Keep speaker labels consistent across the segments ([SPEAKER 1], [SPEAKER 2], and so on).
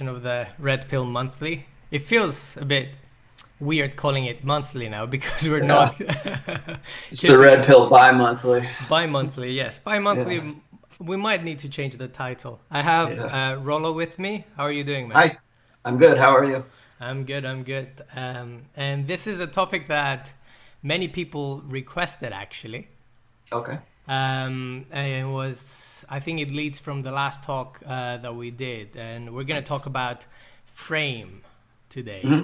[SPEAKER 1] Of the Red Pill Monthly. It feels a bit weird calling it monthly now because we're
[SPEAKER 2] Yeah,
[SPEAKER 1] not
[SPEAKER 2] it's the red
[SPEAKER 1] typically
[SPEAKER 2] pill bi-monthly.
[SPEAKER 1] bi-monthly. Yes,
[SPEAKER 2] Yeah,
[SPEAKER 1] bi-monthly. We might need to change the title. I have
[SPEAKER 2] yeah.
[SPEAKER 1] Rollo with me. How are you doing, man?
[SPEAKER 2] Hi, I'm good. How are you?
[SPEAKER 1] I'm good. I'm good. And this is a topic that many people requested actually.
[SPEAKER 2] Okay.
[SPEAKER 1] And it was, I think it leads from the last talk that we did, and we're gonna talk about frame today.
[SPEAKER 2] Hmm.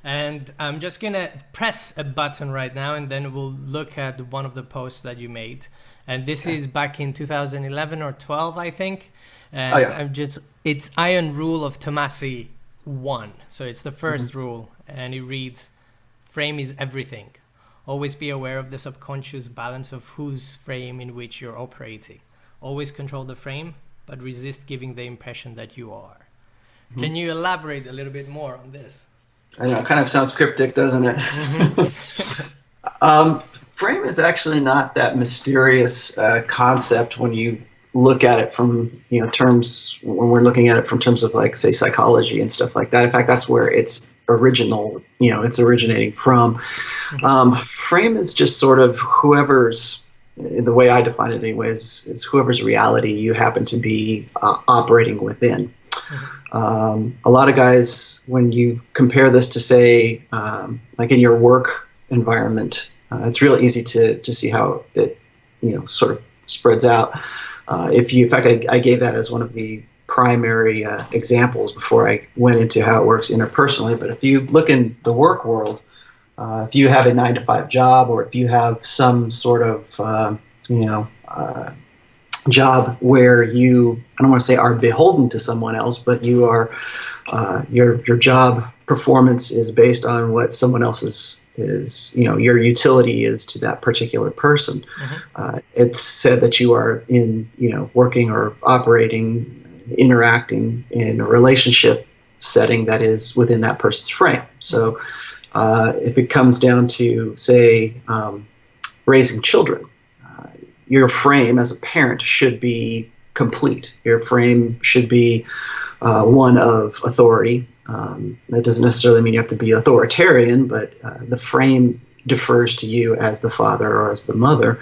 [SPEAKER 1] And I'm just gonna press a button right now, and then we'll look at one of the posts that you made. And this
[SPEAKER 2] Okay.
[SPEAKER 1] is back in 2011 or 12, I think.
[SPEAKER 2] Oh
[SPEAKER 1] And
[SPEAKER 2] yeah.
[SPEAKER 1] I'm just, it's Iron Rule of Tomasi 1. So it's the
[SPEAKER 2] Hmm.
[SPEAKER 1] first rule, and it reads, frame is everything. Always be aware of the subconscious balance of whose frame in which you're operating. Always control the frame, but resist giving the impression that you are.
[SPEAKER 2] Hmm.
[SPEAKER 1] Can you elaborate a little bit more on this?
[SPEAKER 2] I know. It kind of sounds cryptic, doesn't it?
[SPEAKER 1] Mm-hmm.
[SPEAKER 2] um, Frame is actually not that mysterious concept when you look at it from terms when we're looking at it from terms of like say psychology and stuff like that. In fact, that's where it's original. It's originating from.
[SPEAKER 1] Mm-hmm.
[SPEAKER 2] Frame is just sort of whoever's, the way I define it anyways, is whoever's reality you happen to be operating within.
[SPEAKER 1] Mm-hmm.
[SPEAKER 2] A lot of guys, when you compare this to say, like in your work environment, it's real easy to see how it, sort of spreads out. If you, in fact, I gave that as one of the primary examples before I went into how it works interpersonally. But if you look in the work world, if you have a 9 to 5 job, or if you have some sort of you know job where you, I don't want to say are beholden to someone else, but you are your job performance is based on what someone else's is, your utility is to that particular person.
[SPEAKER 1] Mm-hmm.
[SPEAKER 2] It's said that you are in, working or operating, interacting in a relationship setting that is within that person's frame.
[SPEAKER 1] Mm-hmm.
[SPEAKER 2] So if it comes down to, say, raising children, uh, your frame as a parent should be complete. Your frame should be one of authority. That doesn't necessarily mean you have to be authoritarian, but the frame defers to you as the father or as the mother,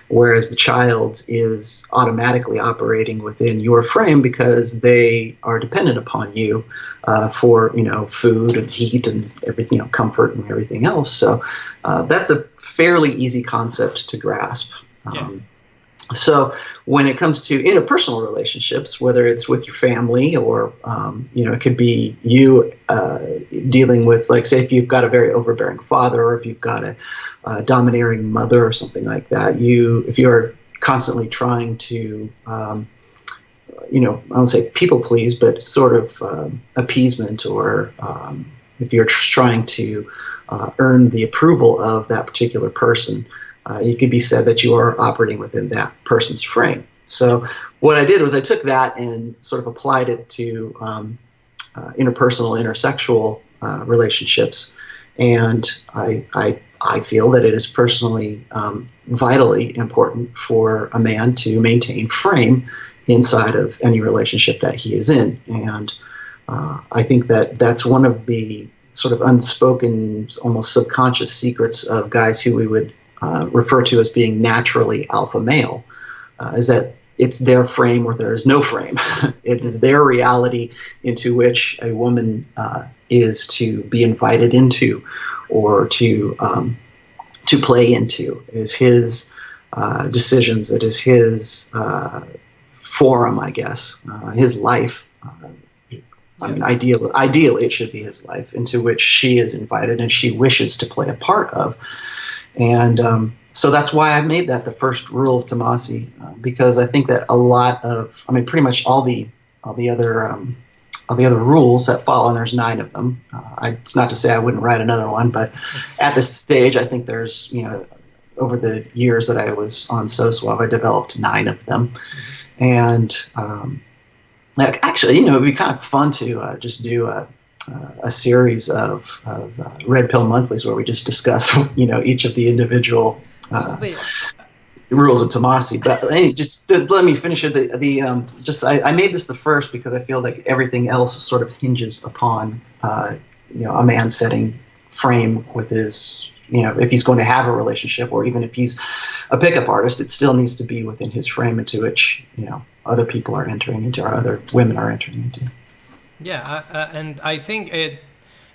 [SPEAKER 2] whereas the child is automatically operating within your frame because they are dependent upon you for food and heat and everything, comfort and everything else. So that's a fairly easy concept to grasp.
[SPEAKER 1] Yeah.
[SPEAKER 2] So when it comes to interpersonal relationships, whether it's with your family or it could be you dealing with, like, say, if you've got a very overbearing father, or if you've got a domineering mother or something like that, if you're constantly trying to I don't say people please, but sort of appeasement, or if you're trying to earn the approval of that particular person, it could be said that you are operating within that person's frame.
[SPEAKER 1] Yeah.
[SPEAKER 2] So what I did was I took that and sort of applied it to interpersonal, intersexual relationships, and I feel that it is personally vitally important for a man to maintain frame inside of any relationship that he is in. And I think that that's one of the sort of unspoken, almost subconscious secrets of guys who we would refer to as being naturally alpha male, is that it's their frame or there is no frame. It is their reality into which a woman is to be invited into, or to play into. It is his decisions. It is his forum, I guess, his life. I
[SPEAKER 1] Yeah.
[SPEAKER 2] mean, ideally, it should be his life into which she is invited and she wishes to play a part of. And so that's why I made that the first rule of Tomasi, because I think that a lot of, I mean, pretty much all the other rules that follow, and there's 9 of them. It's not to say I wouldn't write another one, but at this stage, I think there's, over the years that I was on SOSWAV, I developed 9 of them.
[SPEAKER 1] Mm-hmm.
[SPEAKER 2] And actually, it'd be kind of fun to just do a series of red pill monthlies where we just discuss, each of the individual.
[SPEAKER 1] Well, wait.
[SPEAKER 2] the rules of Tomasi. But anyway, just let me finish it. I made this the first because I feel like everything else sort of hinges upon a man setting frame with his, if he's going to have a relationship, or even if he's a pickup artist, it still needs to be within his frame into which other people are entering into, or other women are entering into.
[SPEAKER 1] Yeah, and I think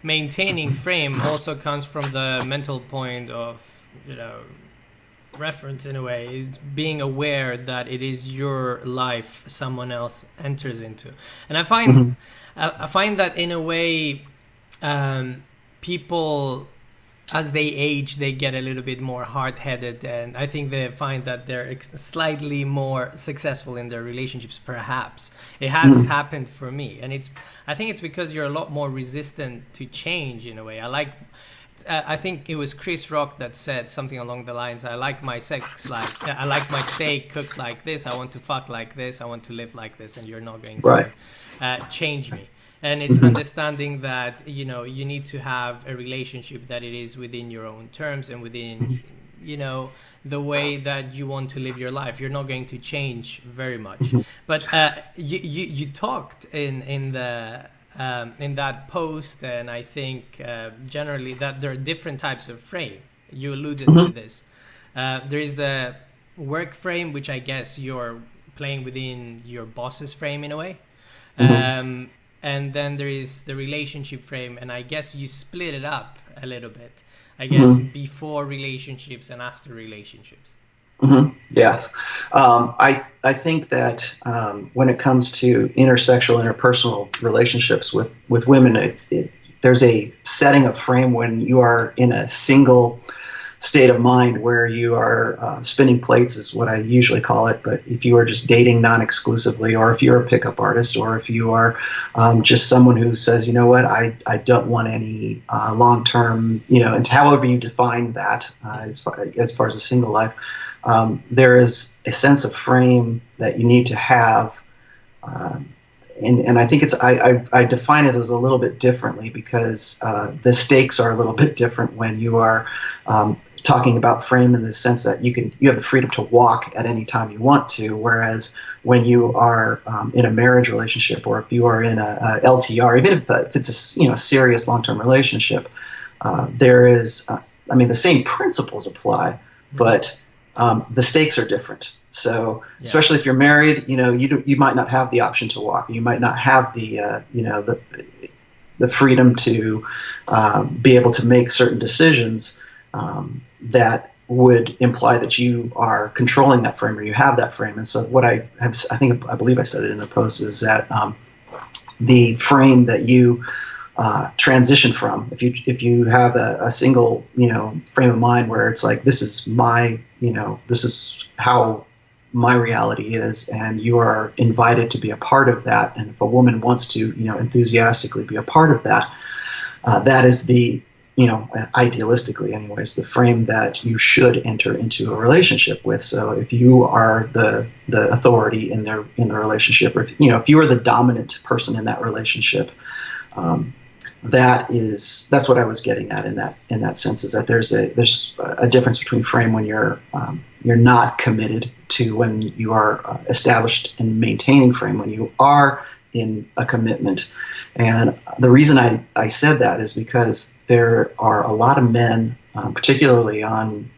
[SPEAKER 1] maintaining frame also comes from the mental point of reference in a way. It's being aware that it is your life someone else enters into, and I find that in a way, people, as they age, they get a little bit more hard-headed, and I think they find that they're slightly more successful in their relationships. Perhaps it has happened for me, and I think it's because you're a lot more resistant to change in a way. I think it was Chris Rock that said something along the lines, I like my steak cooked like this, I want to fuck like this, I want to live like this, and you're not going to change me. And it's understanding that, you need to have a relationship that it is within your own terms and within, the way that you want to live your life. You're not going to change very much. But you talked in that post, and I think generally that there are different types of frame. You alluded to this. There is the work frame, which I guess you're playing within your boss's frame in a way. And then there is the relationship frame, and I guess you split it up a little bit. I guess before relationships and after relationships.
[SPEAKER 2] Yes. I think that when it comes to intersexual, interpersonal relationships with women, there's a setting of frame when you are in a single state of mind where you are spinning plates, is what I usually call it. But if you are just dating non-exclusively, or if you're a pickup artist, or if you are just someone who says, you know what, I don't want any long-term, and however you define that as far as a single life, there is a sense of frame that you need to have. And I think I define it as a little bit differently, because the stakes are a little bit different when you are talking about frame in the sense that you have the freedom to walk at any time you want to, whereas when you are in a marriage relationship, or if you are in a LTR, even if it's a serious long-term relationship, there is the same principles apply, but the stakes are different. So especially if you're married, you might not have the option to walk. You might not have the freedom to be able to make certain decisions that would imply that you are controlling that frame, or you have that frame. And so what I believe I said it in the post, is that the frame that you transition from, if you have a single frame of mind where it's like, this is my this is how my reality is, and you are invited to be a part of that, and if a woman wants to enthusiastically be a part of that, that is the idealistically anyways, the frame that you should enter into a relationship with. So if you are the authority in the relationship, or if you are the dominant person in that relationship, that's what I was getting at in that sense, is that there's a difference between frame when you're not committed, to when you are established and maintaining frame when you are in a commitment. And the reason I said that is because there are a lot of men, particularly on,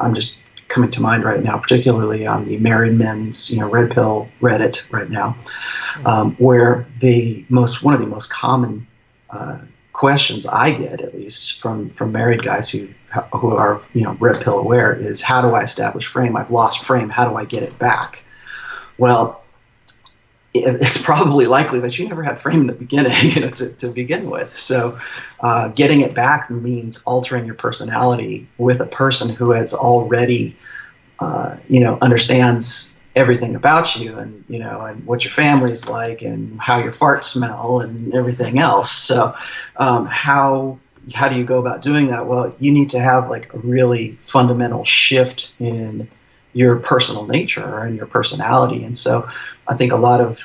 [SPEAKER 2] I'm just coming to mind right now, particularly on the married men's, red pill Reddit right now, where one of the most common questions I get, at least from married guys who are red pill aware, is, how do I establish frame? I've lost frame. How do I get it back? Well, it's probably likely that you never had frame in the beginning, to begin with. So getting it back means altering your personality with a person who has already, understands everything about you, and and what your family's like, and how your farts smell, and everything else. So how do you go about doing that? Well, you need to have like a really fundamental shift in your personal nature and your personality. And so I think a lot of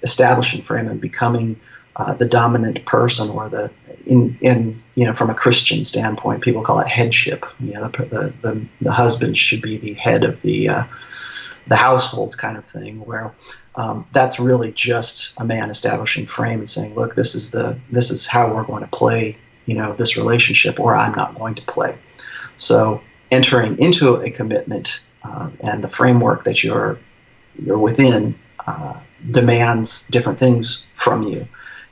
[SPEAKER 2] establishing frame and becoming the dominant person, or in from a Christian standpoint, people call it headship. The husband should be the head of the household kind of thing, where that's really just a man establishing frame and saying, look, this is how we're going to play, this relationship, or I'm not going to play. So entering into a commitment and the framework that you're within demands different things from you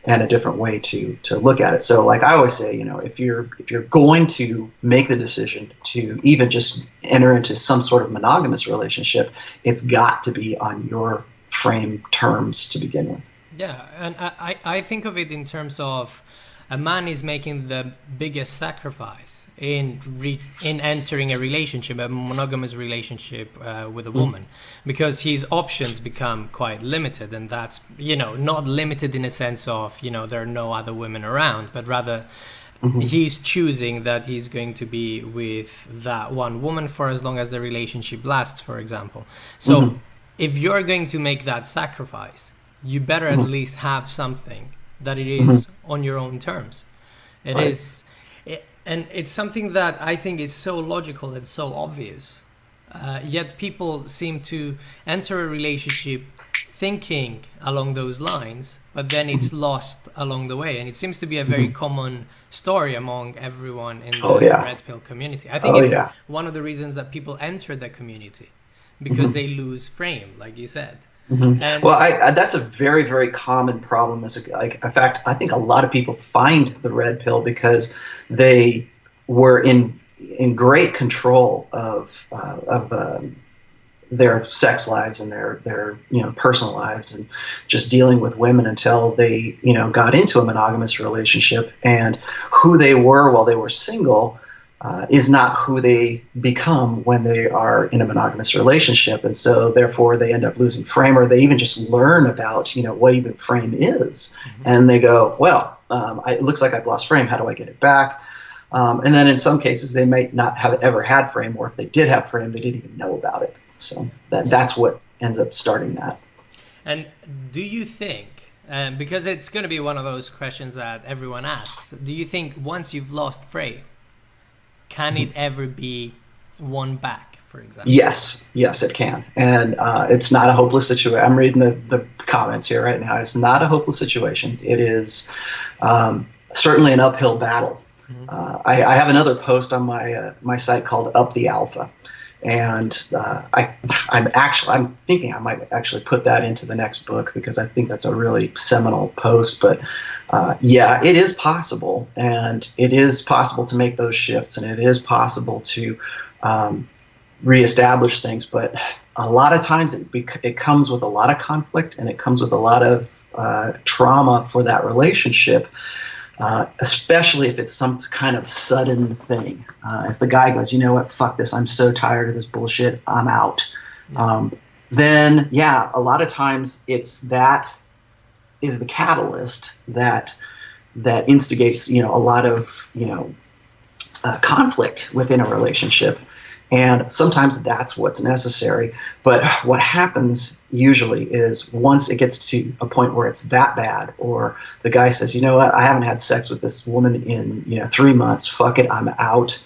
[SPEAKER 2] and a different way to look at it. So like I always say, if you're going to make the decision to even just enter into some sort of monogamous relationship, it's got to be on your frame terms to begin with.
[SPEAKER 1] Yeah, and I think of it in terms of a man is making the biggest sacrifice in entering a relationship, a monogamous relationship with a woman, because his options become quite limited, and that's not limited in a sense of there are no other women around, but rather he's choosing that he's going to be with that one woman for as long as the relationship lasts, for example. So if you're going to make that sacrifice, you better at least have something that it is on your own terms. It right. is, and it's something that I think is so logical and so obvious. Yet people seem to enter a relationship thinking along those lines, but then it's lost along the way. And it seems to be a very common story among everyone in the Red Pill community. I think it's one of the reasons that people enter the community, because they lose frame, like you said.
[SPEAKER 2] And well, that's a very, very common problem. In fact, I think a lot of people find the red pill because they were in great control of their sex lives and their personal lives, and just dealing with women until they got into a monogamous relationship, and who they were while they were single is not who they become when they are in a monogamous relationship. And so therefore they end up losing frame, or they even just learn about what even frame is, and they go, well, it looks like I've lost frame, how do I get it back? And then in some cases they might not have ever had frame, or if they did have frame, they didn't even know about it. So that's what ends up starting that.
[SPEAKER 1] And do you think, because it's going to be one of those questions that everyone asks, do you think once you've lost frame, can it ever be won back, for example?
[SPEAKER 2] Yes, it can. And it's not a hopeless situation. I'm reading the comments here right now. It's not a hopeless situation. It is certainly an uphill battle. I have another post on my site called Up the Alpha. And I'm thinking I might actually put that into the next book, because I think that's a really seminal post. But it is possible, and it is possible to make those shifts, and it is possible to reestablish things. But a lot of times it comes with a lot of conflict, and it comes with a lot of trauma for that relationship. Especially if it's some kind of sudden thing. If the guy goes, you know what, fuck this, I'm so tired of this bullshit, I'm out. Then, a lot of times that is the catalyst that instigates, a lot of, conflict within a relationship. And sometimes that's what's necessary. But what happens usually is once it gets to a point where it's that bad, or the guy says, you know what, I haven't had sex with this woman in 3 months, fuck it, I'm out.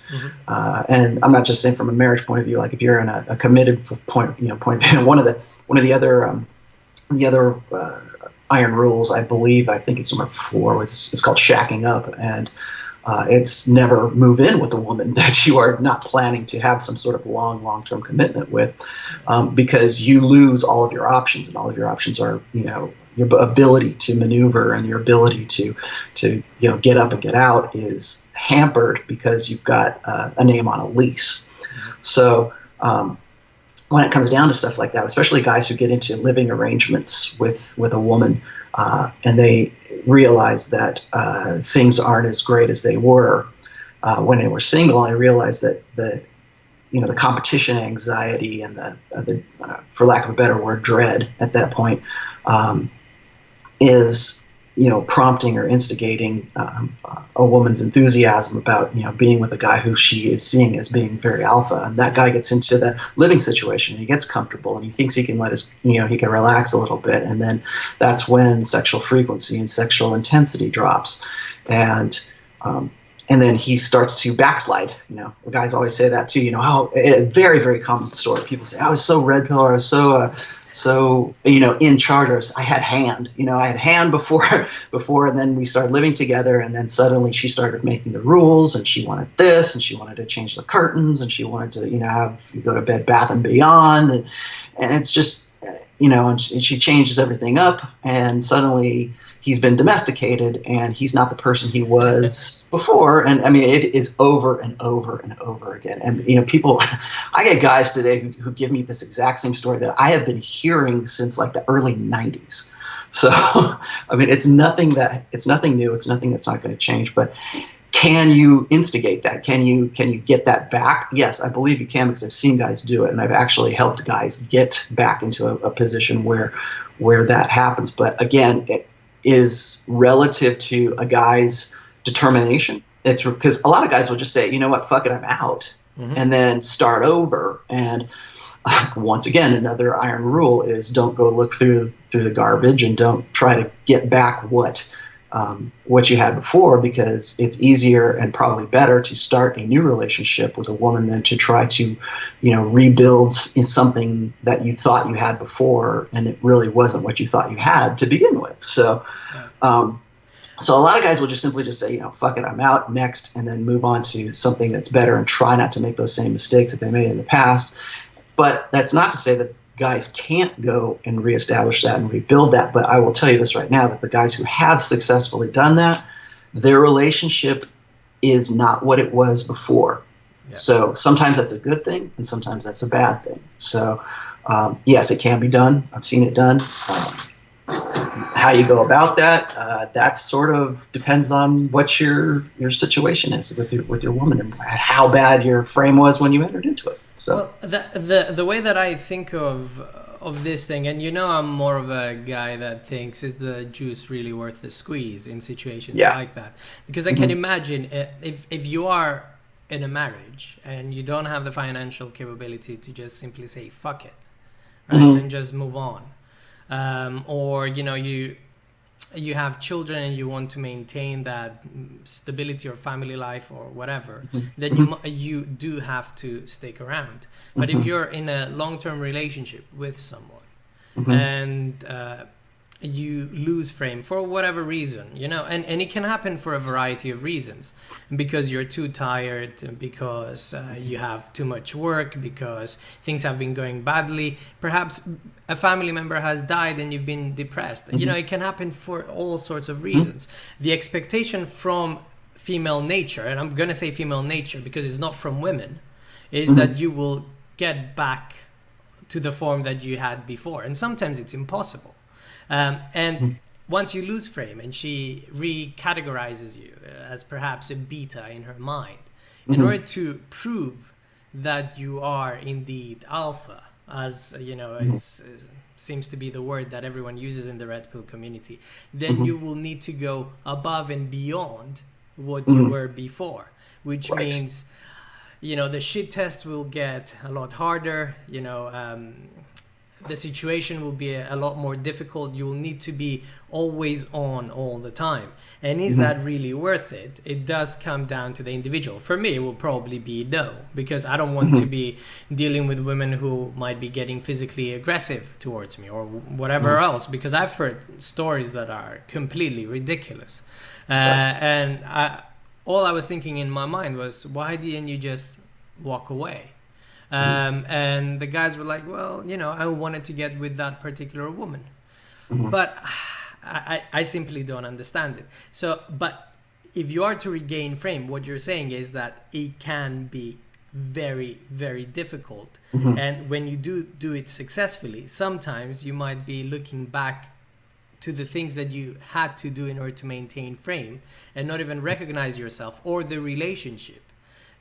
[SPEAKER 2] And I'm not just saying from a marriage point of view. Like if you're in a committed point of view, one of the other iron rules, I think it's number 4, it's called shacking up, and it's never move in with a woman that you are not planning to have some sort of long-term commitment with, because you lose all of your options, and all of your options are, your ability to maneuver and your ability to get up and get out is hampered because you've got a name on a lease. So when it comes down to stuff like that, especially guys who get into living arrangements with a woman, and they realize that things aren't as great as they were when they were single, and they realize that the competition anxiety and the for lack of a better word, dread at that point is prompting or instigating a woman's enthusiasm about, being with a guy who she is seeing as being very alpha. And that guy gets into the living situation and he gets comfortable and he thinks he can he can relax a little bit. And then that's when sexual frequency and sexual intensity drops. And then he starts to backslide. The guys always say that too. A very, very common story. People say, I was so red pill, or I was so in charge. I had hand. I had hand before, and then we started living together, and then suddenly she started making the rules, and she wanted this, and she wanted to change the curtains, and she wanted to have you go to Bed Bath and Beyond, and it's just and she changes everything up, and suddenly he's been domesticated and he's not the person he was before. And I mean, it is over and over and over again. And, people, I get guys today who give me this exact same story that I have been hearing since like the early 90s. So, I mean, it's nothing new. It's nothing that's not going to change, but can you instigate that? Can you get that back? Yes, I believe you can, because I've seen guys do it, and I've actually helped guys get back into a position where that happens. But again, it is relative to a guy's determination. It's because a lot of guys will just say, you know what, fuck it, I'm out, and then start over. And once again, another iron rule is don't go look through the garbage, and don't try to get back what you had before, because it's easier and probably better to start a new relationship with a woman than to try to, rebuild in something that you thought you had before, and it really wasn't what you thought you had to begin with. So, so a lot of guys will just simply say, fuck it, I'm out, next, and then move on to something that's better and try not to make those same mistakes that they made in the past. But that's not to say that guys can't go and reestablish that and rebuild that. But I will tell you this right now, that the guys who have successfully done that, their relationship is not what it was before. Yeah. So sometimes that's a good thing, and sometimes that's a bad thing. So yes, it can be done. I've seen it done. How you go about that, that sort of depends on what your situation is with your woman, and how bad your frame was when you entered into it. So
[SPEAKER 1] well, the way that I think of this thing, and I'm more of a guy that thinks, is the juice really worth the squeeze in situations like that? Because I can imagine if you are in a marriage and you don't have the financial capability to just simply say fuck it, right, and just move on, or you have children and you want to maintain that stability or family life or whatever, then you do have to stick around. But if you're in a long-term relationship with someone and you lose frame for whatever reason, and it can happen for a variety of reasons, because you're too tired, because you have too much work, because things have been going badly, perhaps a family member has died and you've been depressed. It can happen for all sorts of reasons. The expectation from female nature, and I'm going to say female nature because it's not from women, is that you will get back to the form that you had before, and sometimes it's impossible. And once you lose frame and she recategorizes you as perhaps a beta in her mind, in order to prove that you are indeed alpha, as it seems to be the word that everyone uses in the red pill community, then you will need to go above and beyond what you were before, which means the shit test will get a lot harder. The situation will be a lot more difficult. You will need to be always on all the time. And is that really worth it? It does come down to the individual. For me, it will probably be no, because I don't want to be dealing with women who might be getting physically aggressive towards me or whatever else, because I've heard stories that are completely ridiculous. And all I was thinking in my mind was, why didn't you just walk away? And the guys were like, well, I wanted to get with that particular woman. But I simply don't understand it. So, but if you are to regain frame, what you're saying is that it can be very, very difficult. And when you do it successfully, sometimes you might be looking back to the things that you had to do in order to maintain frame and not even recognize yourself or the relationship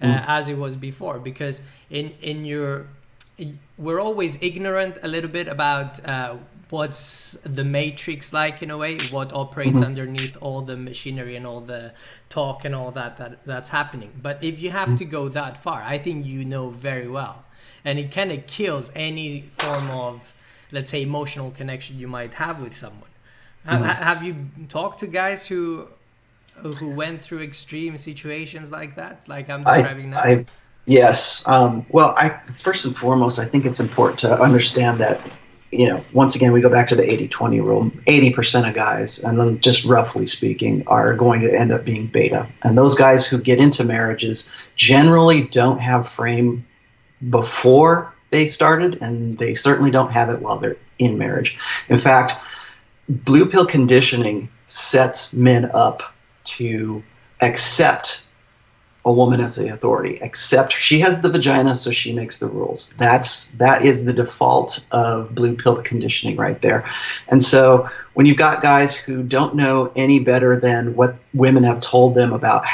[SPEAKER 1] as it was before, because we're always ignorant a little bit about what's the matrix like in a way, what operates underneath all the machinery and all the talk and all that's happening. But if you have to go that far, I think you know very well, and it kind of kills any form of, let's say, emotional connection you might have with someone. Have you talked to guys who went through extreme situations like that, like I'm describing now?
[SPEAKER 2] Yes. Well, first and foremost, I think it's important to understand that, once again, we go back to the 80-20 rule. 80% of guys, and then just roughly speaking, are going to end up being beta. And those guys who get into marriages generally don't have frame before they started, and they certainly don't have it while they're in marriage. In fact, blue pill conditioning sets men up to accept a woman as the authority, except she has the vagina, so she makes the rules. That is the default of blue pill conditioning right there. And so when you've got guys who don't know any better than what women have told them about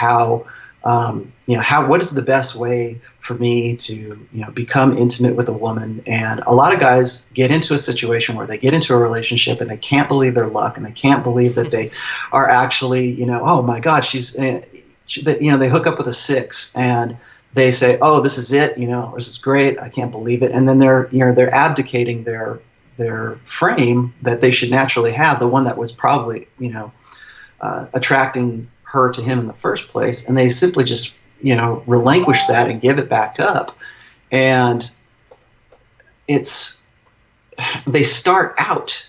[SPEAKER 2] what is the best way for me to become intimate with a woman, and a lot of guys get into a situation where they get into a relationship and they can't believe their luck, and they can't believe that they are actually oh my God, they hook up with a 6 and they say, oh, this is it, this is great, I can't believe it, and then they're abdicating their frame that they should naturally have, the one that was probably attracting her to him in the first place, and they simply just relinquish that and give it back up. And they start out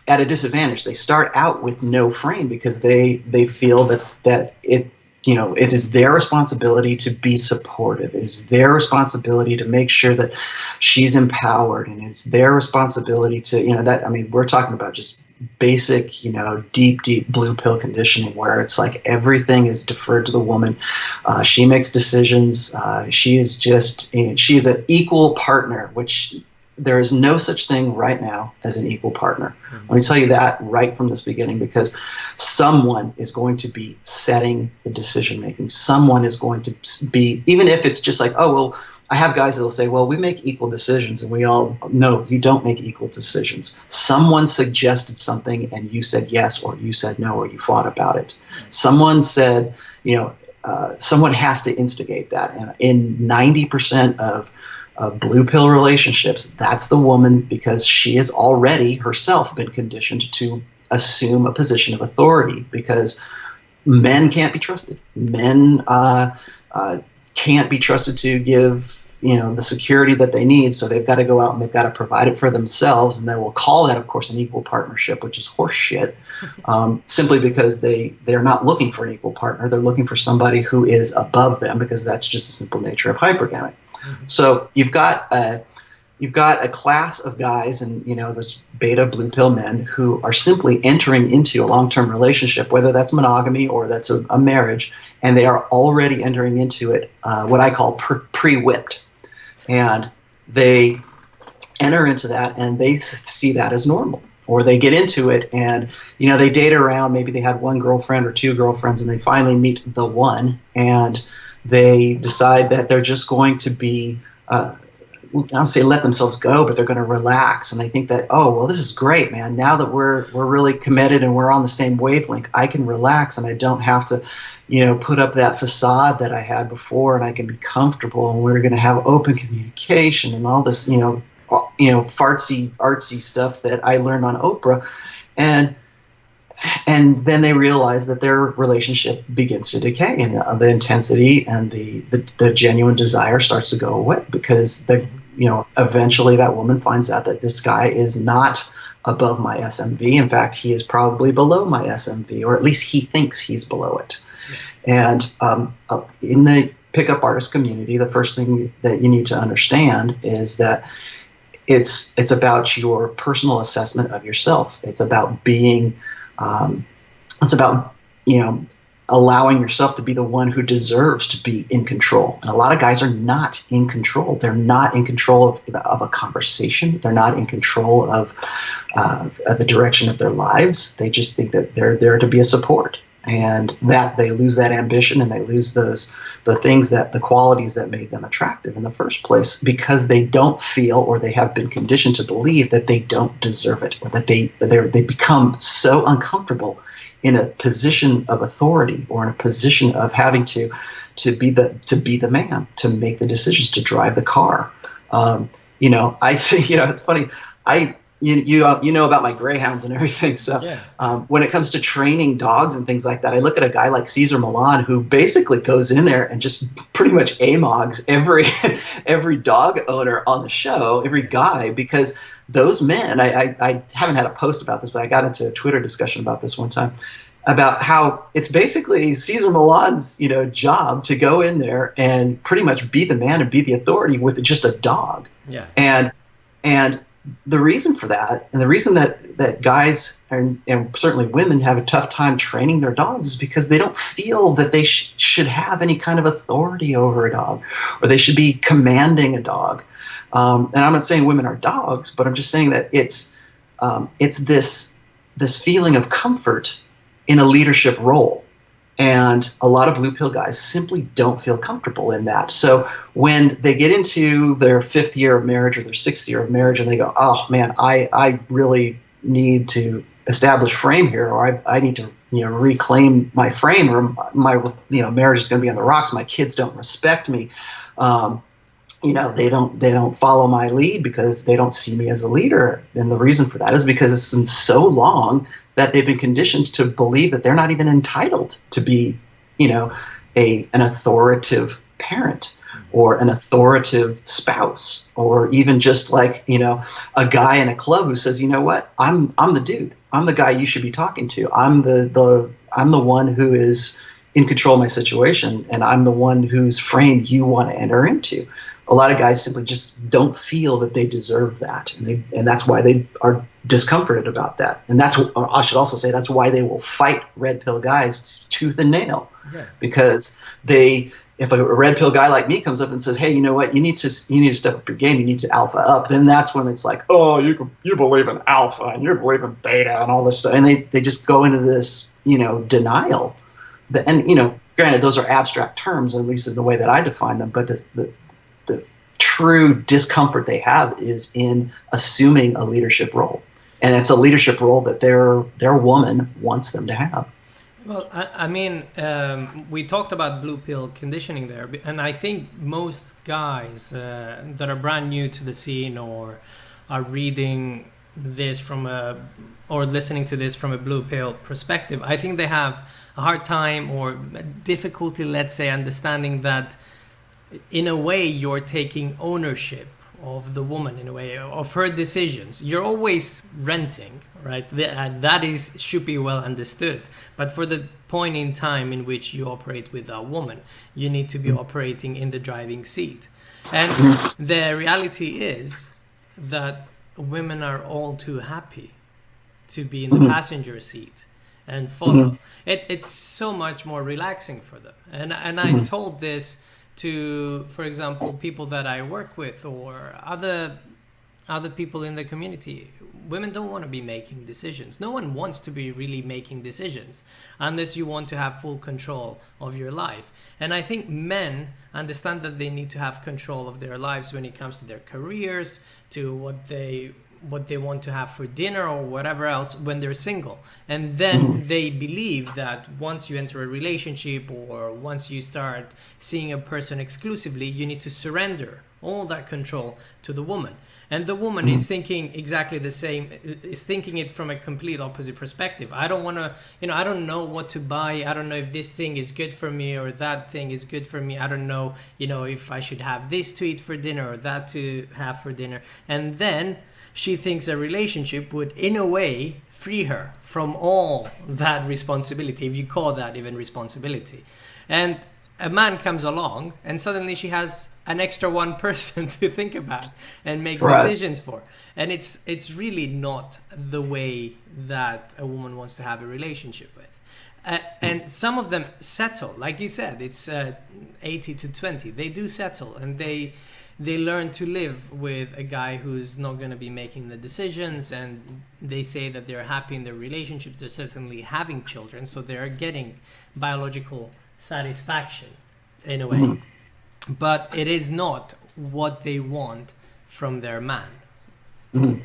[SPEAKER 2] at a disadvantage. They start out with no frame because they feel that it is their responsibility to be supportive. It is their responsibility to make sure that she's empowered, and it's their responsibility to, we're talking about just basic, deep blue pill conditioning, where it's like everything is deferred to the woman. She makes decisions. She is an equal partner, which there is no such thing right now as an equal partner. Let me tell you that right from this beginning, because someone is going to be setting the decision making. Someone is going to be, even if it's just like, oh, well, I have guys that will say, well, we make equal decisions, and we all know you don't make equal decisions. Someone suggested something and you said yes, or you said no, or you fought about it. Someone said, someone has to instigate that. And in 90% of blue pill relationships, that's the woman, because she has already herself been conditioned to assume a position of authority, because men can't be trusted. Men can't be trusted to give the security that they need, so they've got to go out and they've got to provide it for themselves, and they will call that, of course, an equal partnership, which is horse shit, simply because they're not looking for an equal partner. They're looking for somebody who is above them, because that's just the simple nature of hypergamy. So you've got a class of guys, and those beta blue pill men who are simply entering into a long-term relationship, whether that's monogamy or that's a marriage, and they are already entering into it what I call pre-whipped, and they enter into that and they see that as normal. Or they get into it and they date around, maybe they had one girlfriend or two girlfriends, and they finally meet the one, and they decide that they're just going to be, I don't say let themselves go, but they're going to relax. And they think that, oh, well, this is great, man. Now that we're really committed and we're on the same wavelength, I can relax and I don't have to, put up that facade that I had before, and I can be comfortable, and we're going to have open communication and all this, fartsy, artsy stuff that I learned on Oprah. And then they realize that their relationship begins to decay, and the intensity and the genuine desire starts to go away, because eventually that woman finds out that this guy is not above my SMV. In fact, he is probably below my SMV, or at least he thinks he's below it. And in the pickup artist community, the first thing that you need to understand is that it's about your personal assessment of yourself. It's about being allowing yourself to be the one who deserves to be in control. And a lot of guys are not in control. They're not in control of a conversation. They're not in control of the direction of their lives. They just think that they're there to be a support. and that they lose that ambition and they lose the qualities that made them attractive in the first place, because they don't feel, or they have been conditioned to believe, that they don't deserve it, or that they become so uncomfortable in a position of authority, or in a position of having to be the man, to make the decisions, to drive the car. I say, it's funny. You know about my greyhounds and everything. So
[SPEAKER 1] Yeah.
[SPEAKER 2] When it comes to training dogs and things like that, I look at a guy like Cesar Millan, who basically goes in there and just pretty much amogs every dog owner on the show, every guy, because those men, I haven't had a post about this, but I got into a Twitter discussion about this one time, about how it's basically Cesar Millan's, job to go in there and pretty much be the man and be the authority with just a dog.
[SPEAKER 1] Yeah.
[SPEAKER 2] And the reason for that, and the reason that guys and certainly women have a tough time training their dogs, is because they don't feel that they should have any kind of authority over a dog, or they should be commanding a dog. And I'm not saying women are dogs, but I'm just saying that it's this feeling of comfort in a leadership role. And a lot of blue pill guys simply don't feel comfortable in that. So when they get into their 5th year of marriage or their 6th year of marriage, and they go, oh man, I really need to establish frame here, or I need to reclaim my frame, or my marriage is going to be on the rocks. My kids don't respect me. They don't follow my lead because they don't see me as a leader. And the reason for that is because it's been so long that they've been conditioned to believe that they're not even entitled to be, an authoritative parent, or an authoritative spouse, or even just like, a guy in a club who says, you know what, I'm the dude. I'm the guy you should be talking to. I'm the one who is in control of my situation, and I'm the one whose frame you want to enter into. A lot of guys simply just don't feel that they deserve that, and that's why they are discomforted about that. And I should also say, that's why they will fight red pill guys tooth and nail.
[SPEAKER 1] Yeah.
[SPEAKER 2] Because if a red pill guy like me comes up and says, hey, you know what, you need to step up your game, you need to alpha up, then that's when it's like, oh, you believe in alpha and you believe in beta and all this stuff, and they just go into this denial. And granted, those are abstract terms, at least in the way that I define them, but the true discomfort they have is in assuming a leadership role, and it's a leadership role that their woman wants them to have.
[SPEAKER 1] Well, I mean, we talked about blue pill conditioning there, and I think most guys that are brand new to the scene, or are reading this or listening to this from a blue pill perspective, I think they have a hard time or difficulty, let's say, understanding that in a way you're taking ownership of the woman, in a way, of her decisions. You're always renting, right? That should be well understood. But for the point in time in which you operate with a woman, you need to be operating in the driving seat. And the reality is that women are all too happy to be in the passenger seat and follow. It's so much more relaxing for them. And I told this to, for example, people that I work with, or other people in the community. Women don't want to be making decisions. No one wants to be really making decisions unless you want to have full control of your life. And I think men understand that they need to have control of their lives when it comes to their careers, to what they want to have for dinner, or whatever else, when they're single. And then they believe that once you enter a relationship, or once you start seeing a person exclusively, you need to surrender all that control to the woman. And the woman is thinking exactly the same, is thinking it from a complete opposite perspective. I don't want to, I don't know what to buy. I don't know if this thing is good for me or that thing is good for me. I don't know, if I should have this to eat for dinner or that to have for dinner. And then she thinks a relationship would, in a way, free her from all that responsibility, if you call that even responsibility. And a man comes along, and suddenly she has an extra one person to think about and make decisions for. And it's really not the way that a woman wants to have a relationship with. And some of them settle, like you said, it's 80 to 20. They do settle, and they they learn to live with a guy who's not going to be making the decisions, and they say that they're happy in their relationships. They're certainly having children, so they're getting biological satisfaction in a way.
[SPEAKER 2] Mm-hmm.
[SPEAKER 1] But it is not what they want from their man.
[SPEAKER 2] Mm-hmm.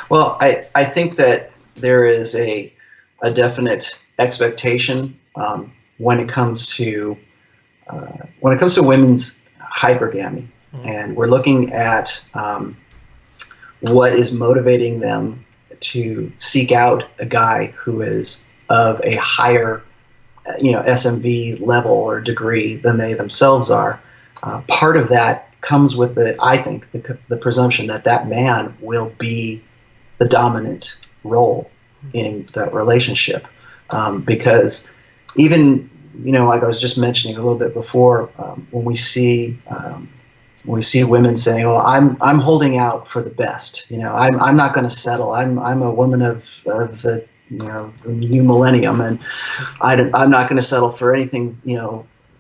[SPEAKER 2] Well, I think that there is a definite expectation when it comes to women's hypergamy, and we're looking at what is motivating them to seek out a guy who is of a higher, SMV level or degree than they themselves are. Part of that comes with the presumption that that man will be the dominant role in that relationship, because even like I was just mentioning a little bit before, when we see women saying, "Oh, I'm holding out for the best. I'm not going to settle. I'm a woman of the new millennium, and I'm not going to settle for anything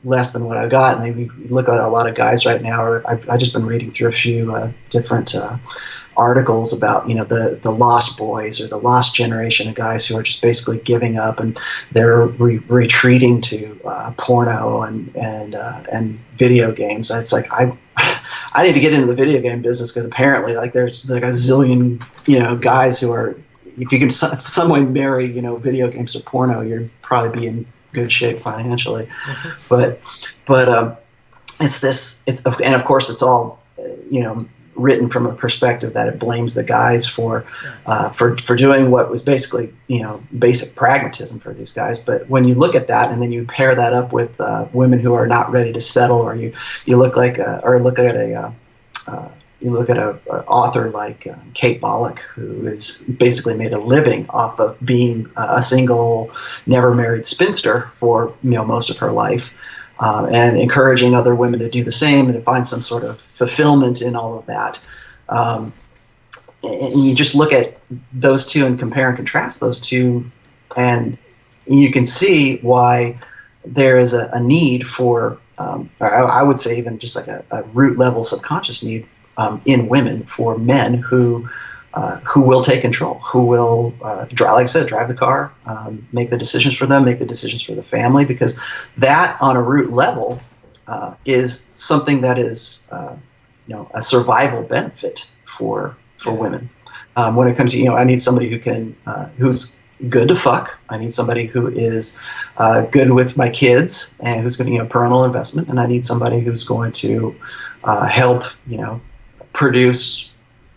[SPEAKER 2] less than what I've got." And you look at a lot of guys right now. Or I've just been reading through a few different articles about the lost boys or the lost generation of guys who are just basically giving up, and they're retreating to porno and video games. It's like I need to get into the video game business, because apparently there's like a zillion guys who are, if you can some way marry video games or porno, you'd probably be in good shape financially. Mm-hmm. But and of course it's all written from a perspective that it blames the guys for doing what was basically basic pragmatism for these guys. But when you look at that and then you pair that up with women who are not ready to settle, or you look at an author like Kate Bollock, who has basically made a living off of being a single, never married spinster for most of her life. And encouraging other women to do the same and to find some sort of fulfillment in all of that. And you just look at those two and compare and contrast those two, and you can see why there is a need for, I would say even just like a root level subconscious need in women for men who will take control, who will, like I said, drive the car, make the decisions for them, make the decisions for the family, because that on a root level is something that is, a survival benefit for women. When it comes to, I need somebody who's good to fuck. I need somebody who is good with my kids and who's going to, parental investment. And I need somebody who's going to help, produce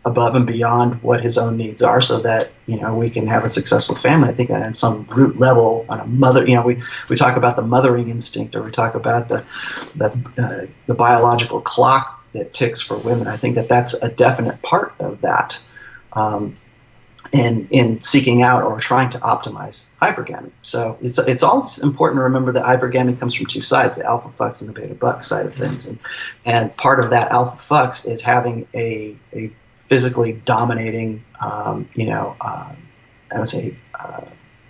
[SPEAKER 2] above and beyond what his own needs are, so that we can have a successful family. I think that on some root level, on a mother, we talk about the mothering instinct, or we talk about the biological clock that ticks for women. I think that that's a definite part of that, in seeking out or trying to optimize hypergamy. So it's always important to remember that hypergamy comes from two sides: the alpha fucks and the beta buck side of things, and part of that alpha fucks is having a physically dominating, I would say,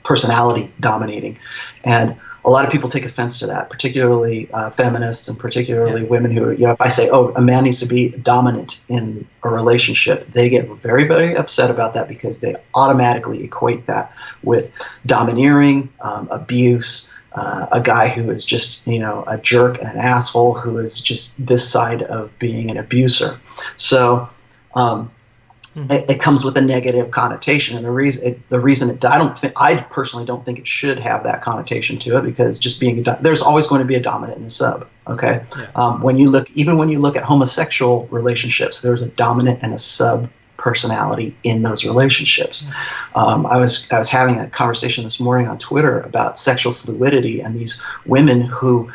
[SPEAKER 2] personality dominating. And a lot of people take offense to that, particularly feminists and particularly women who, if I say, oh, a man needs to be dominant in a relationship, they get very, very upset about that, because they automatically equate that with domineering, abuse, a guy who is just, a jerk and an asshole, who is just this side of being an abuser. So, it comes with a negative connotation, and the reason I personally don't think it should have that connotation to it, because just there's always going to be a dominant and a sub. Okay, when you look at homosexual relationships, there's a dominant and a sub personality in those relationships. I was having a conversation this morning on Twitter about sexual fluidity, and these women who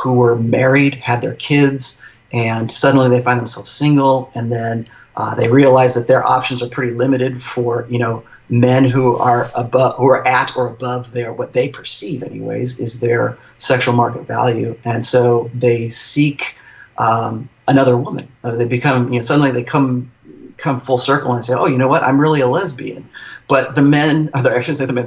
[SPEAKER 2] were married, had their kids, and suddenly they find themselves single, and then they realize that their options are pretty limited for men who are at or above what they perceive, anyways, is their sexual market value, and so they seek another woman. They become suddenly they come full circle and say, oh, you know what, I'm really a lesbian. But the men, I shouldn't say the men,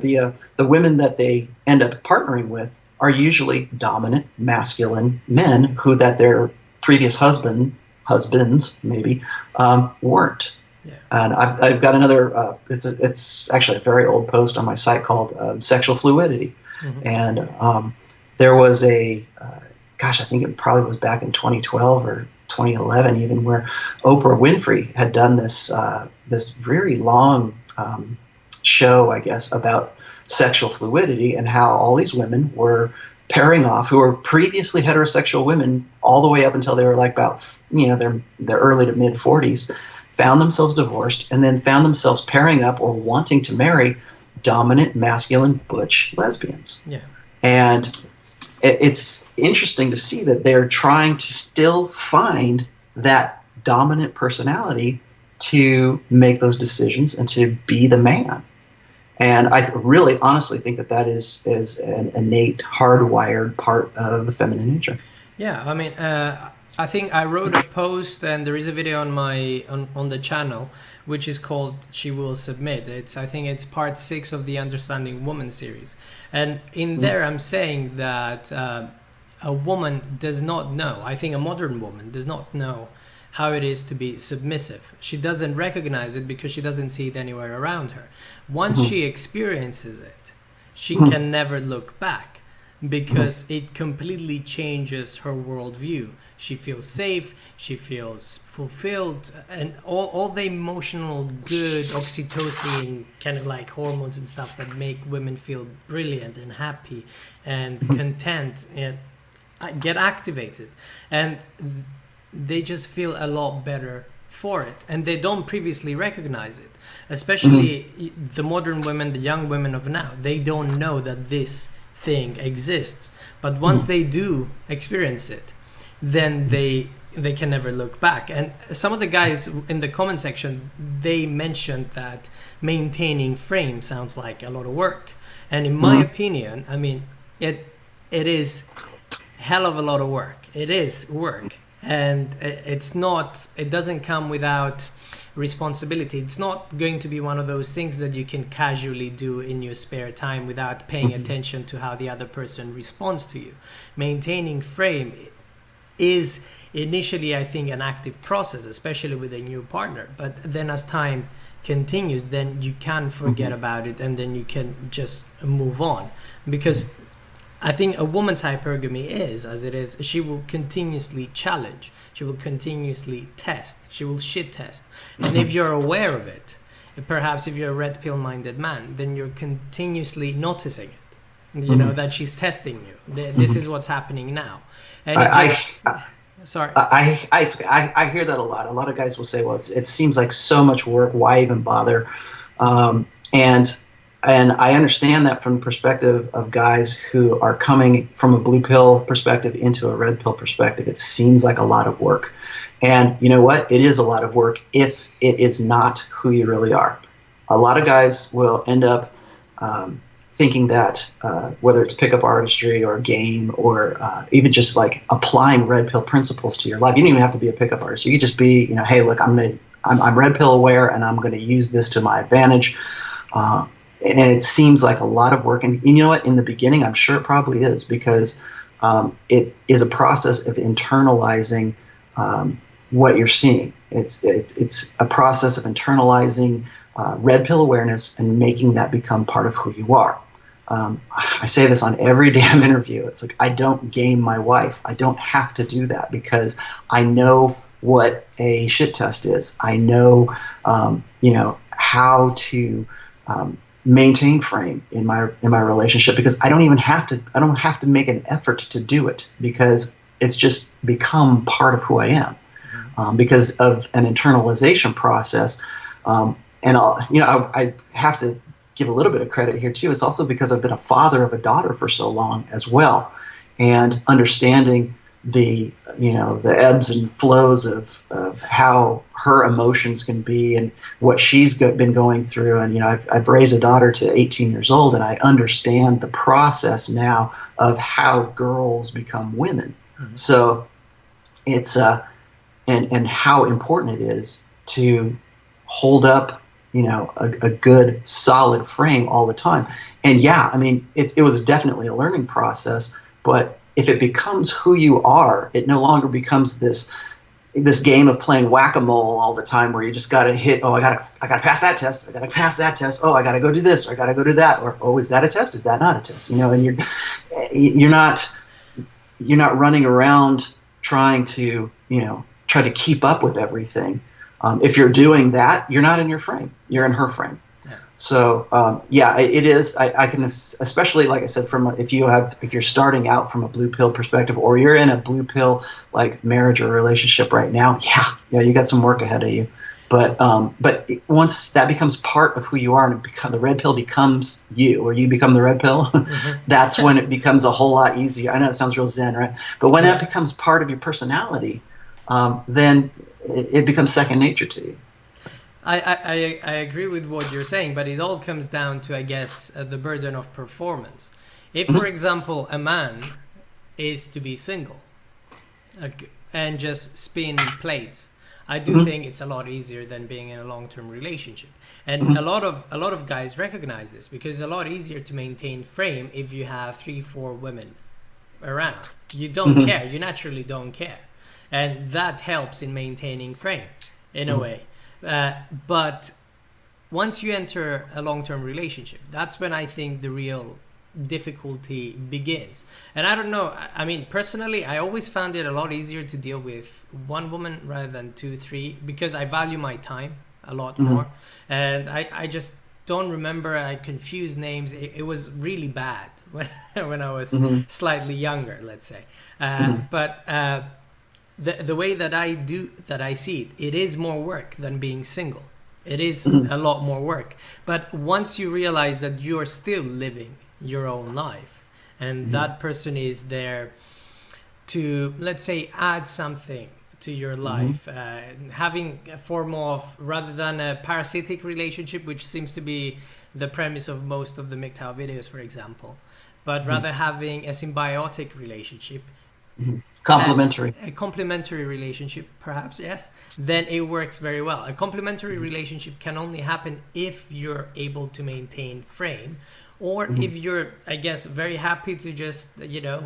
[SPEAKER 2] the women that they end up partnering with are usually dominant, masculine men that they're previous husbands maybe weren't.
[SPEAKER 1] Yeah.
[SPEAKER 2] And I've got another. It's actually a very old post on my site called "Sexual Fluidity," and there was a gosh, I think it probably was back in 2012 or 2011 even, where Oprah Winfrey had done this very long show, I guess, about sexual fluidity and how all these women were pairing off who were previously heterosexual women all the way up until they were like about their early to mid 40s, found themselves divorced, and then found themselves pairing up or wanting to marry dominant masculine butch lesbians.
[SPEAKER 1] Yeah.
[SPEAKER 2] And it's interesting to see that they're trying to still find that dominant personality to make those decisions and to be the man. And I really honestly think that is an innate, hardwired part of the feminine nature.
[SPEAKER 1] Yeah, I mean, I think I wrote a post, and there is a video on on the channel, which is called "She Will Submit." I think it's part 6 of the Understanding Woman series, and in there I'm saying that a woman does not know. I think a modern woman does not know how it is to be submissive. She doesn't recognize it because she doesn't see it anywhere around her. Once she experiences it, she can never look back, because it completely changes her worldview. She feels safe, she feels fulfilled, and all the emotional good oxytocin kind of like hormones and stuff that make women feel brilliant and happy and content and get activated. And they just feel a lot better for it, and they don't previously recognize it, especially the modern women, the young women of now. They don't know that this thing exists, but once they do experience it, then they can never look back. And some of the guys in the comment section, they mentioned that maintaining frame sounds like a lot of work, and in my opinion, I mean, it is hell of a lot of work. It is work. And it doesn't come without responsibility. It's not going to be one of those things that you can casually do in your spare time without paying attention to how the other person responds to you. Maintaining frame is initially, I think, an active process, especially with a new partner. But then as time continues, then you can forget about it, and then you can just move on. Because I think a woman's hypergamy is, as it is, she will continuously challenge. She will continuously test. She will shit test. And if you're aware of it, perhaps if you're a red pill minded man, then you're continuously noticing it. You know, that she's testing you. This is what's happening now. And sorry.
[SPEAKER 2] I hear that a lot. A lot of guys will say, well, it seems like so much work. Why even bother? And I understand that from the perspective of guys who are coming from a blue pill perspective into a red pill perspective. It seems like a lot of work. And you know what? It is a lot of work if it is not who you really are. A lot of guys will end up thinking that whether it's pickup artistry or game or even just like applying red pill principles to your life. You don't even have to be a pickup artist. You could just be, hey, look, I'm red pill aware, and I'm going to use this to my advantage. And it seems like a lot of work. And you know what? In the beginning, I'm sure it probably is, because it is a process of internalizing what you're seeing. It's a process of internalizing red pill awareness and making that become part of who you are. I say this on every damn interview. It's like, I don't game my wife. I don't have to do that, because I know what a shit test is. I know, how to maintain frame in my relationship, because I don't have to make an effort to do it, because it's just become part of who I am, because of an internalization process. And I have to give a little bit of credit here too. It's also because I've been a father of a daughter for so long as well, and understanding the ebbs and flows of how her emotions can be and what she's been going through. And I've raised a daughter to 18 years old, and I understand the process now of how girls become women. So it's and how important it is to hold up a good solid frame all the time. And yeah, I mean, it was definitely a learning process, but if it becomes who you are, it no longer becomes this game of playing whack-a-mole all the time where you just got to hit, oh, I got to pass that test. I got to pass that test. Oh, I got to go do this. Or I got to go do that. Or, oh, is that a test? Is that not a test? You know, and you're not running around trying to, try to keep up with everything. If you're doing that, you're not in your frame. You're in her frame. Yeah. So it is. I can, especially like I said, if you're starting out from a blue pill perspective, or you're in a blue pill like marriage or relationship right now. Yeah, you got some work ahead of you. But once that becomes part of who you are, and the red pill becomes you, or you become the red pill, that's when it becomes a whole lot easier. I know it sounds real zen, right? But when that becomes part of your personality, then it becomes second nature to you.
[SPEAKER 1] I agree with what you're saying, but it all comes down to, I guess, the burden of performance. If, for example, a man is to be single and just spin plates, I do think it's a lot easier than being in a long-term relationship. And a lot of guys recognize this, because it's a lot easier to maintain frame if you have 3-4 women around. You don't care. You naturally don't care. And that helps in maintaining frame in a way. But once you enter a long-term relationship, that's when I think the real difficulty begins. And I don't know, I mean, personally, I always found it a lot easier to deal with one woman rather than 2, 3, because I value my time a lot more. And I just don't remember, I confused names. It was really bad when I was slightly younger, let's say. But the way that I see it is more work than being single. It is a lot more work. But once you realize that you're still living your own life, and that person is there to, let's say, add something to your life, having a form of, rather than a parasitic relationship, which seems to be the premise of most of the MGTOW videos, for example, but rather having a symbiotic relationship,
[SPEAKER 2] complementary.
[SPEAKER 1] A complementary relationship, perhaps, yes, then it works very well. A complementary relationship can only happen if you're able to maintain frame, or if you're, I guess, very happy to just,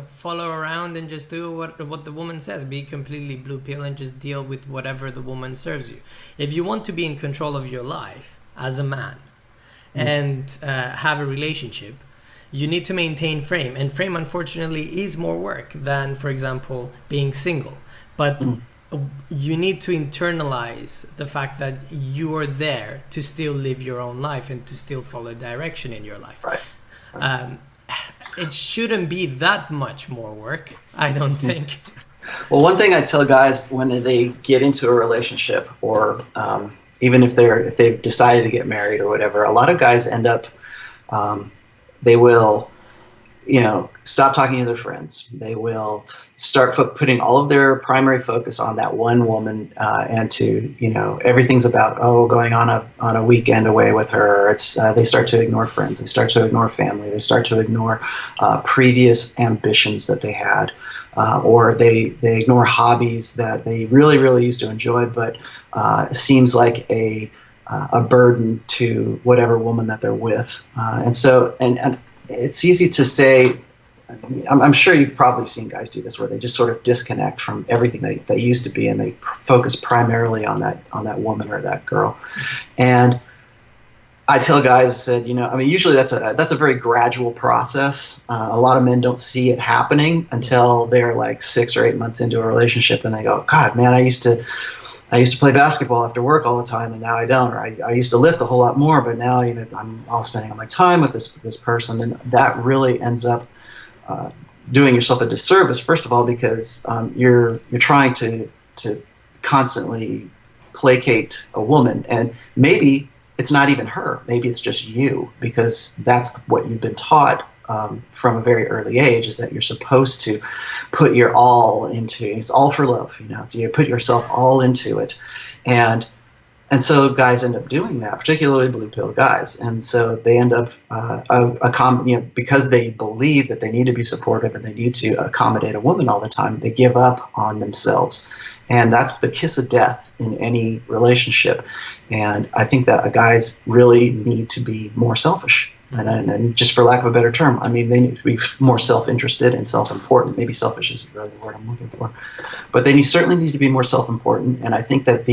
[SPEAKER 1] follow around and just do what the woman says, be completely blue pill and just deal with whatever the woman serves you. If you want to be in control of your life as a man and have a relationship, you need to maintain frame, and frame, unfortunately, is more work than, for example, being single. But you need to internalize the fact that you are there to still live your own life and to still follow direction in your life. Right. It shouldn't be that much more work, I don't think.
[SPEAKER 2] Well, one thing I tell guys when they get into a relationship, or even if they've decided to get married or whatever, a lot of guys end up they will, stop talking to their friends. They will start putting all of their primary focus on that one woman, and to, everything's about, going on a weekend away with her. It's they start to ignore friends. They start to ignore family. They start to ignore previous ambitions that they had, or they ignore hobbies that they really, really used to enjoy, but it seems like a burden to whatever woman that they're with. And so, and it's easy to say, I'm sure you've probably seen guys do this, where they just sort of disconnect from everything they used to be, and they focus primarily on that woman or that girl. And I tell guys that, usually that's a very gradual process. A lot of men don't see it happening until they're like 6 or 8 months into a relationship, and they go, God, man, I used to play basketball after work all the time, and now I don't. Or I used to lift a whole lot more, but now I'm all spending all my time with this person, and that really ends up doing yourself a disservice. First of all, because you're trying to constantly placate a woman, and maybe it's not even her. Maybe it's just you, because that's what you've been taught from a very early age, is that you're supposed to put your all into it. It's all for love, you put yourself all into it. And so guys end up doing that, particularly blue pill guys. And so they end up, because they believe that they need to be supportive and they need to accommodate a woman all the time, they give up on themselves. And that's the kiss of death in any relationship. And I think that guys really need to be more selfish and just for lack of a better term, I mean, they need to be more self-interested and self-important. Maybe selfish is really the word I'm looking for, but they certainly need to be more self-important. And I think that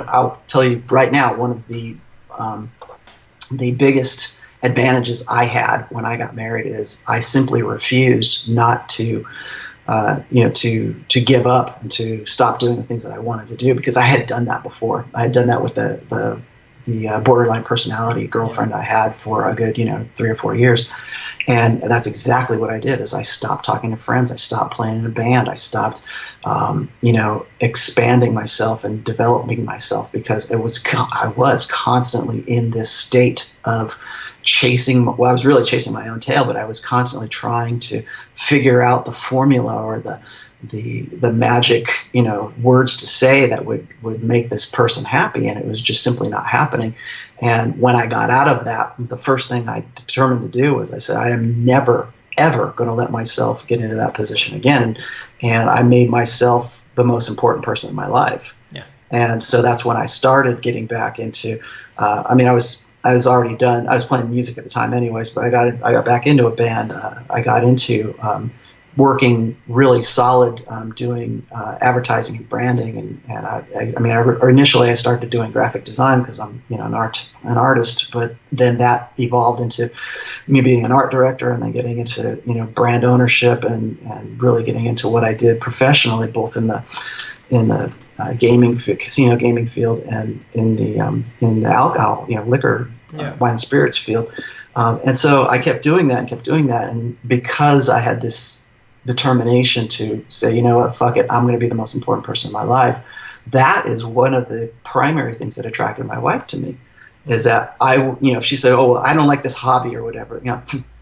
[SPEAKER 2] I'll tell you right now, one of the biggest advantages I had when I got married is I simply refused not to, to give up and to stop doing the things that I wanted to do, because I had done that before. I had done that with the borderline personality girlfriend I had for a good, 3 or 4 years. And that's exactly what I did. Is I stopped talking to friends. I stopped playing in a band. I stopped, expanding myself and developing myself, because I was constantly in this state of I was really chasing my own tail, but I was constantly trying to figure out the formula or the magic, words to say that would make this person happy. And it was just simply not happening. And when I got out of that, the first thing I determined to do was I said, I am never, ever going to let myself get into that position again. And I made myself the most important person in my life.
[SPEAKER 1] Yeah.
[SPEAKER 2] And so that's when I started getting back into, I was already done. I was playing music at the time anyways, but I got back into a band. I got into working really solid, doing advertising and branding, initially I started doing graphic design because I'm an artist, but then that evolved into me being an art director, and then getting into brand ownership and really getting into what I did professionally, both in the casino gaming field and in the alcohol, liquor, wine and spirits field. And so I kept doing that, and because I had this determination to say, you know what, fuck it, I'm going to be the most important person in my life. That is one of the primary things that attracted my wife to me, is that if she said, oh, well, I don't like this hobby or whatever,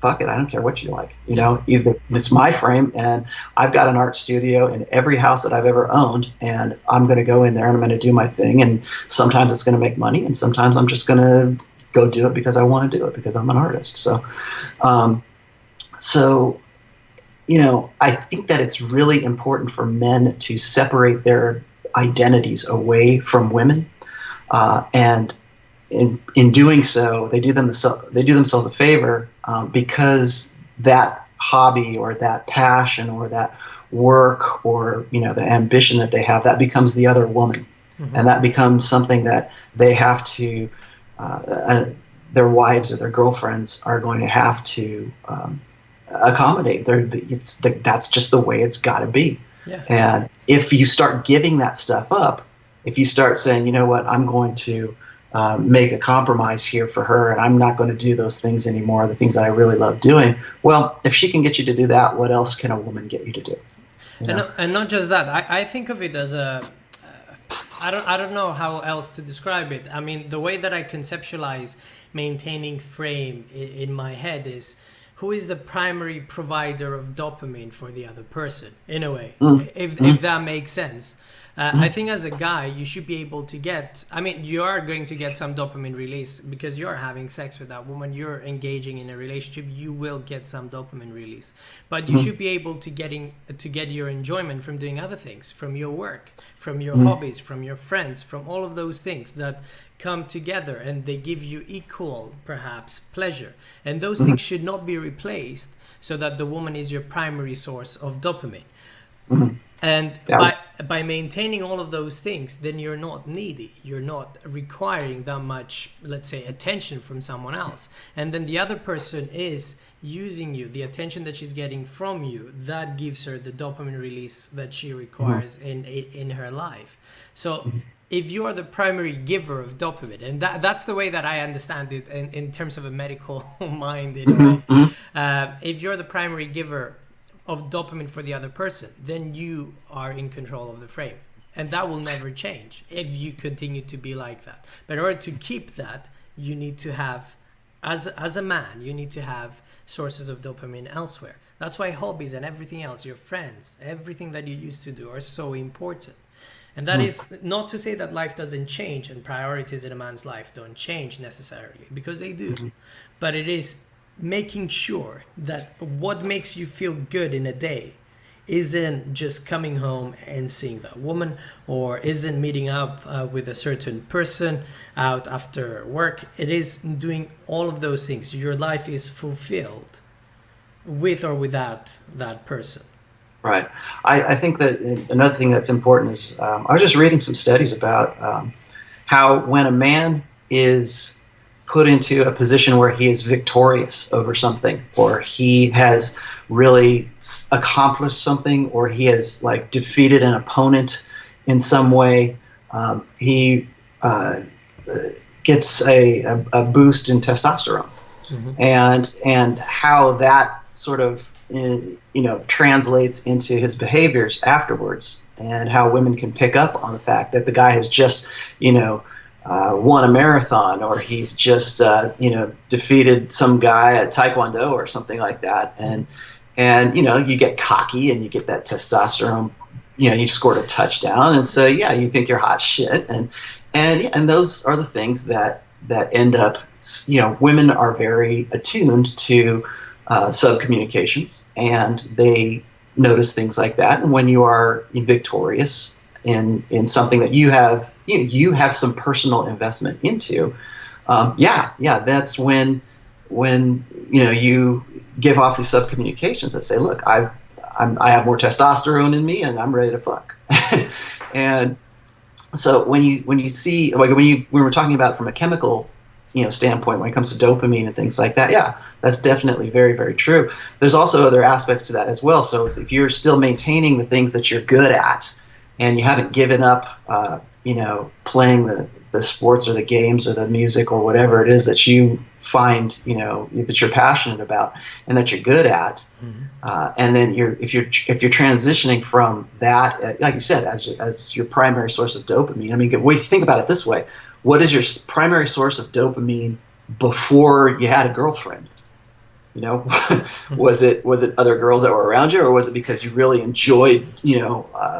[SPEAKER 2] fuck it, I don't care what you like, either it's my frame, and I've got an art studio in every house that I've ever owned, and I'm going to go in there and I'm going to do my thing. And sometimes it's going to make money, and sometimes I'm just going to go do it because I want to do it, because I'm an artist. So, I think that it's really important for men to separate their identities away from women, and in doing so, they do themselves a favor, because that hobby or that passion or that work or the ambition that they have, that becomes the other woman, and that becomes something that they have to, their wives or their girlfriends are going to have to accommodate. That's just the way it's got to be.
[SPEAKER 1] Yeah.
[SPEAKER 2] And if you start giving that stuff up, if you start saying, you know what, I'm going to make a compromise here for her, and I'm not going to do those things anymore, the things that I really love doing. Well, if she can get you to do that, what else can a woman get you to do?
[SPEAKER 1] And not just that. I think of it as I don't know how else to describe it. I mean, the way that I conceptualize maintaining frame in my head is, who is the primary provider of dopamine for the other person, in a way, if that makes sense. I think as a guy, you should be able to you are going to get some dopamine release because you're having sex with that woman, you're engaging in a relationship, you will get some dopamine release. But you should be able to get your enjoyment from doing other things, from your work, from your hobbies, from your friends, from all of those things that come together and they give you equal, perhaps, pleasure. And those things should not be replaced so that the woman is your primary source of dopamine. And by maintaining all of those things, then you're not needy. You're not requiring that much, let's say, attention from someone else. And then the other person is using you, the attention that she's getting from you, that gives her the dopamine release that she requires in her life. So if you are the primary giver of dopamine, and that's the way that I understand it in terms of a medical mind, in a way. If you're the primary giver of dopamine for the other person, then you are in control of the frame, and that will never change if you continue to be like that. But in order to keep that, you need to have, as a man, you need to have sources of dopamine elsewhere. That's why hobbies and everything else, your friends, everything that you used to do, are so important. And that is not to say that life doesn't change and priorities in a man's life don't change necessarily, because they do. But it is making sure that what makes you feel good in a day isn't just coming home and seeing that woman, or isn't meeting up with a certain person out after work. It is doing all of those things. Your life is fulfilled with or without that person.
[SPEAKER 2] Right. I think that another thing that's important is I was just reading some studies about how when a man is put into a position where he is victorious over something, or he has really accomplished something, or he has like defeated an opponent in some way, he gets a boost in testosterone. Mm-hmm. And how that sort of translates into his behaviors afterwards, and how women can pick up on the fact that the guy has just won a marathon, or he's just defeated some guy at Taekwondo or something like that, and you get cocky and you get that testosterone, you scored a touchdown, and so you think you're hot shit, and those are the things that end up, women are very attuned to sub-communications, and they notice things like that. And when you are victorious in something that you have some personal investment into, that's when you give off these sub-communications that say, look, I have more testosterone in me and I'm ready to fuck. And so when you see, like, when we're talking about from a chemical standpoint, when it comes to dopamine and things like that, that's definitely very, very true. There's also other aspects to that as well. So if you're still maintaining the things that you're good at, and you haven't given up, playing the sports or the games or the music or whatever it is that you find, that you're passionate about and that you're good at, and then if you're transitioning from that, like you said, as your primary source of dopamine. I mean, think about it this way: what is your primary source of dopamine before you had a girlfriend? Was it other girls that were around you, or was it because you really enjoyed,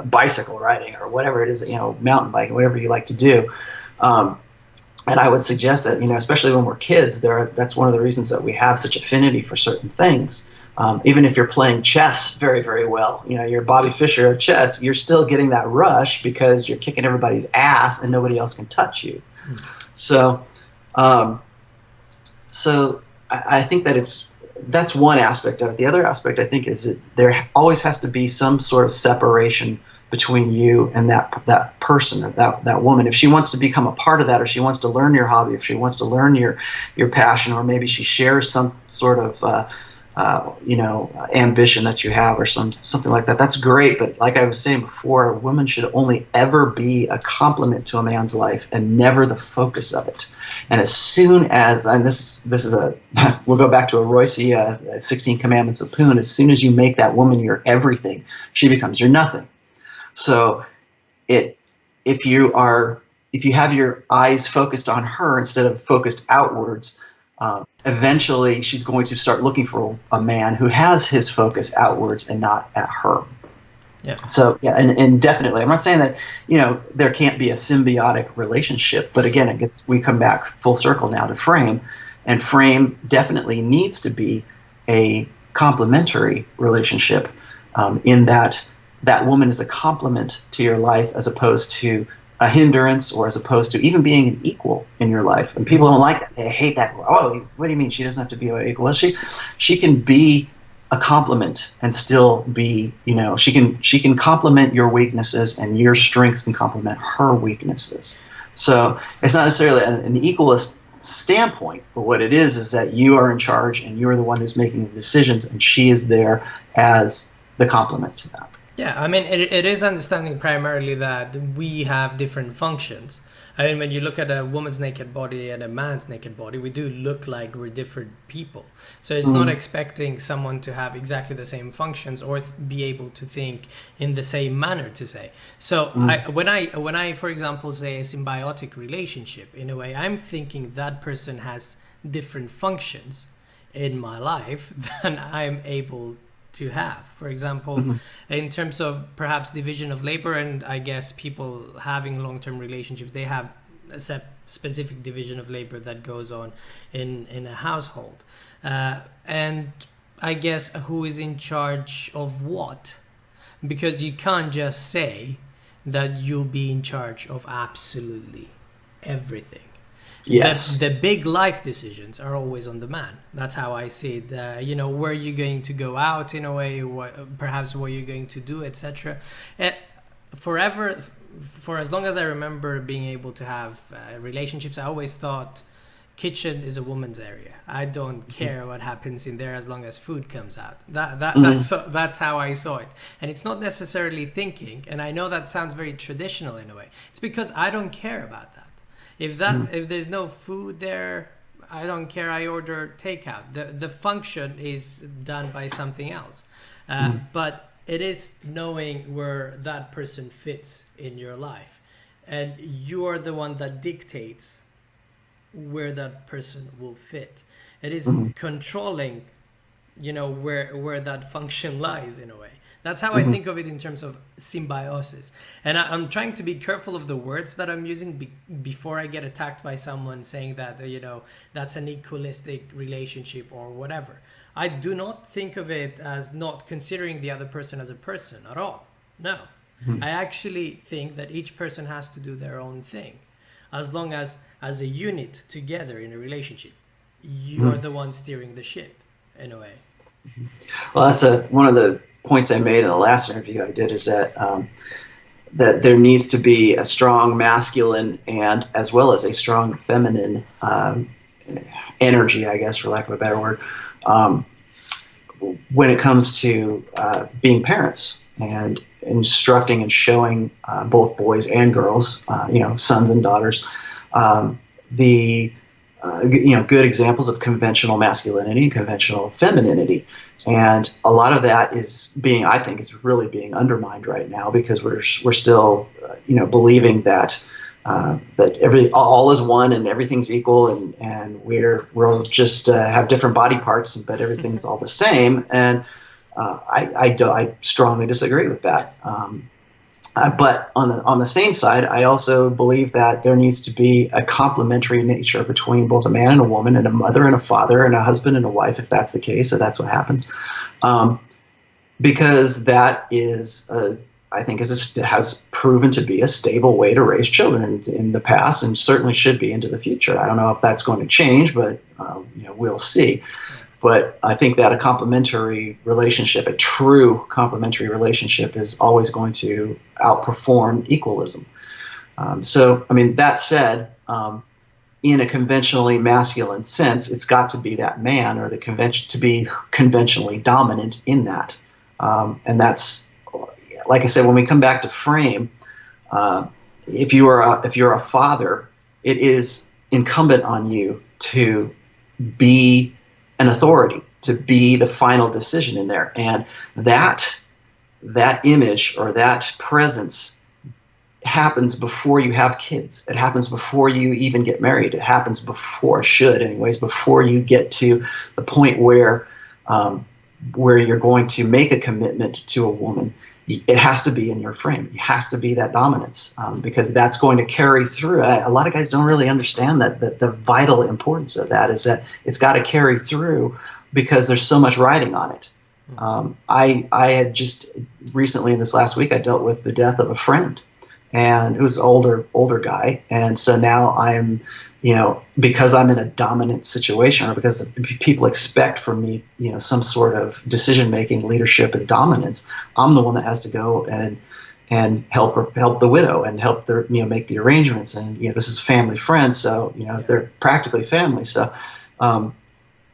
[SPEAKER 2] bicycle riding or whatever it is, mountain biking, whatever you like to do? And I would suggest that, especially when we're kids, that's one of the reasons that we have such affinity for certain things. Even if you're playing chess very, very well, you're Bobby Fischer of chess, you're still getting that rush because you're kicking everybody's ass and nobody else can touch you. So I think that that's one aspect of it. The other aspect, I think, is that there always has to be some sort of separation between you and that person, or that woman. If she wants to become a part of that, or she wants to learn your hobby, if she wants to learn your passion, or maybe she shares some sort of ambition that you have, or something like that, that's great. But like I was saying before, a woman should only ever be a complement to a man's life and never the focus of it. And as soon as, and this is we'll go back to a Royce 16 Commandments of Poon. As soon as you make that woman your everything, she becomes your nothing. So if you have your eyes focused on her instead of focused outwards, eventually she's going to start looking for a man who has his focus outwards and not at her. Yeah. So and definitely, I'm not saying that there can't be a symbiotic relationship, but again, we come back full circle now to Frame, and Frame definitely needs to be a complementary relationship, in that woman is a complement to your life as opposed to a hindrance, or as opposed to even being an equal in your life. And people don't like that. They hate that. Oh, what do you mean she doesn't have to be an equal? Well, she can be a complement and still be, she can complement your weaknesses, and your strengths can complement her weaknesses. So it's not necessarily an equalist standpoint, but what it is that you are in charge and you are the one who's making the decisions, and she is there as the complement to that.
[SPEAKER 1] Yeah, I mean, it is understanding primarily that we have different functions. I mean, when you look at a woman's naked body and a man's naked body, we do look like we're different people. So it's not expecting someone to have exactly the same functions or be able to think in the same manner, to say. So when I, for example, say a symbiotic relationship, in a way, I'm thinking that person has different functions in my life than I'm able to have. For example, in terms of perhaps division of labor, and I guess people having long-term relationships, they have a specific division of labor that goes on in a household. And I guess who is in charge of what? because you can't just say that you'll be in charge of absolutely everything.
[SPEAKER 2] Yes.
[SPEAKER 1] The big life decisions are always on the man. That's how I see it. You know, where you're going to go out in a way, perhaps what you're going to do, etc. Forever, for as long as I remember being able to have relationships, I always thought kitchen is a woman's area. I don't care what happens in there as long as food comes out. That's how I saw it. And it's not necessarily thinking, and I know that sounds very traditional in a way. It's because I don't care about that. If there's no food there, I don't care. I order takeout. The function is done by something else. But it is knowing where that person fits in your life, and you are the one that dictates where that person will fit. It is controlling, you know, where that function lies in a way. That's how I think of it in terms of symbiosis. And I'm trying to be careful of the words that I'm using before I get attacked by someone saying that, you know, that's an equalistic relationship or whatever. I do not think of it as not considering the other person as a person at all. No. I actually think that each person has to do their own thing. As long as a unit together in a relationship, you are the one steering the ship in a way.
[SPEAKER 2] Well, that's one of the points I made in the last interview I did, is that that there needs to be a strong masculine and as well as a strong feminine energy, I guess, for lack of a better word, when it comes to being parents and instructing and showing both boys and girls, you know, sons and daughters, you know, good examples of conventional masculinity and conventional femininity. And a lot of that is I think is really being undermined right now, because we're still, you know, believing that that all is one and everything's equal, and we'll just have different body parts, but everything's all the same. And I strongly disagree with that. But on the same side, I also believe that there needs to be a complementary nature between both a man and a woman, and a mother and a father, and a husband and a wife, if that's the case. So that's what happens, because that is, I think, has proven to be a stable way to raise children in the past, and certainly should be into the future. I don't know if that's going to change, but you know, we'll see. But I think that a complementary relationship, a true complementary relationship, is always going to outperform equalism. So, I mean, that said, in a conventionally masculine sense, it's got to be that man, or to be conventionally dominant in that. And that's, like I said, when we come back to frame, if you're a father, it is incumbent on you to be an authority, to be the final decision in there. And that image or that presence happens before you have kids. It happens before you even get married. It happens before you get to the point where you're going to make a commitment to a woman. It has to be in your frame. It has to be that dominance, because that's going to carry through. A lot of guys don't really understand that the vital importance of that is that it's got to carry through, because there's so much riding on it. I had just recently, in this last week, I dealt with the death of a friend, and it was an older guy. And so now I'm, you know, because I'm in a dominant situation, or because people expect from me, you know, some sort of decision-making, leadership, and dominance, I'm the one that has to go and help the widow and help their, you know, make the arrangements. And, you know, this is a family friend, so, you know, they're practically family. So,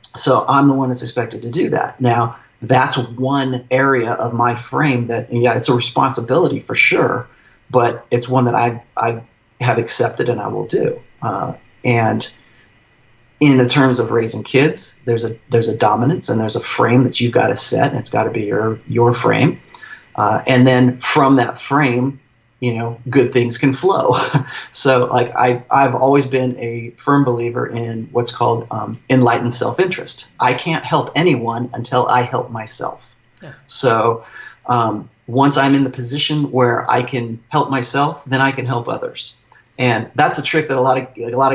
[SPEAKER 2] so I'm the one that's expected to do that. Now, that's one area of my frame that, yeah, it's a responsibility for sure, but it's one that I have accepted and I will do. And in the terms of raising kids, there's a dominance and there's a frame that you've got to set, and it's got to be your frame. And then from that frame, you know, good things can flow. So, like, I've always been a firm believer in what's called enlightened self-interest. I can't help anyone until I help myself. Yeah. So once I'm in the position where I can help myself, then I can help others. And that's a trick that a lot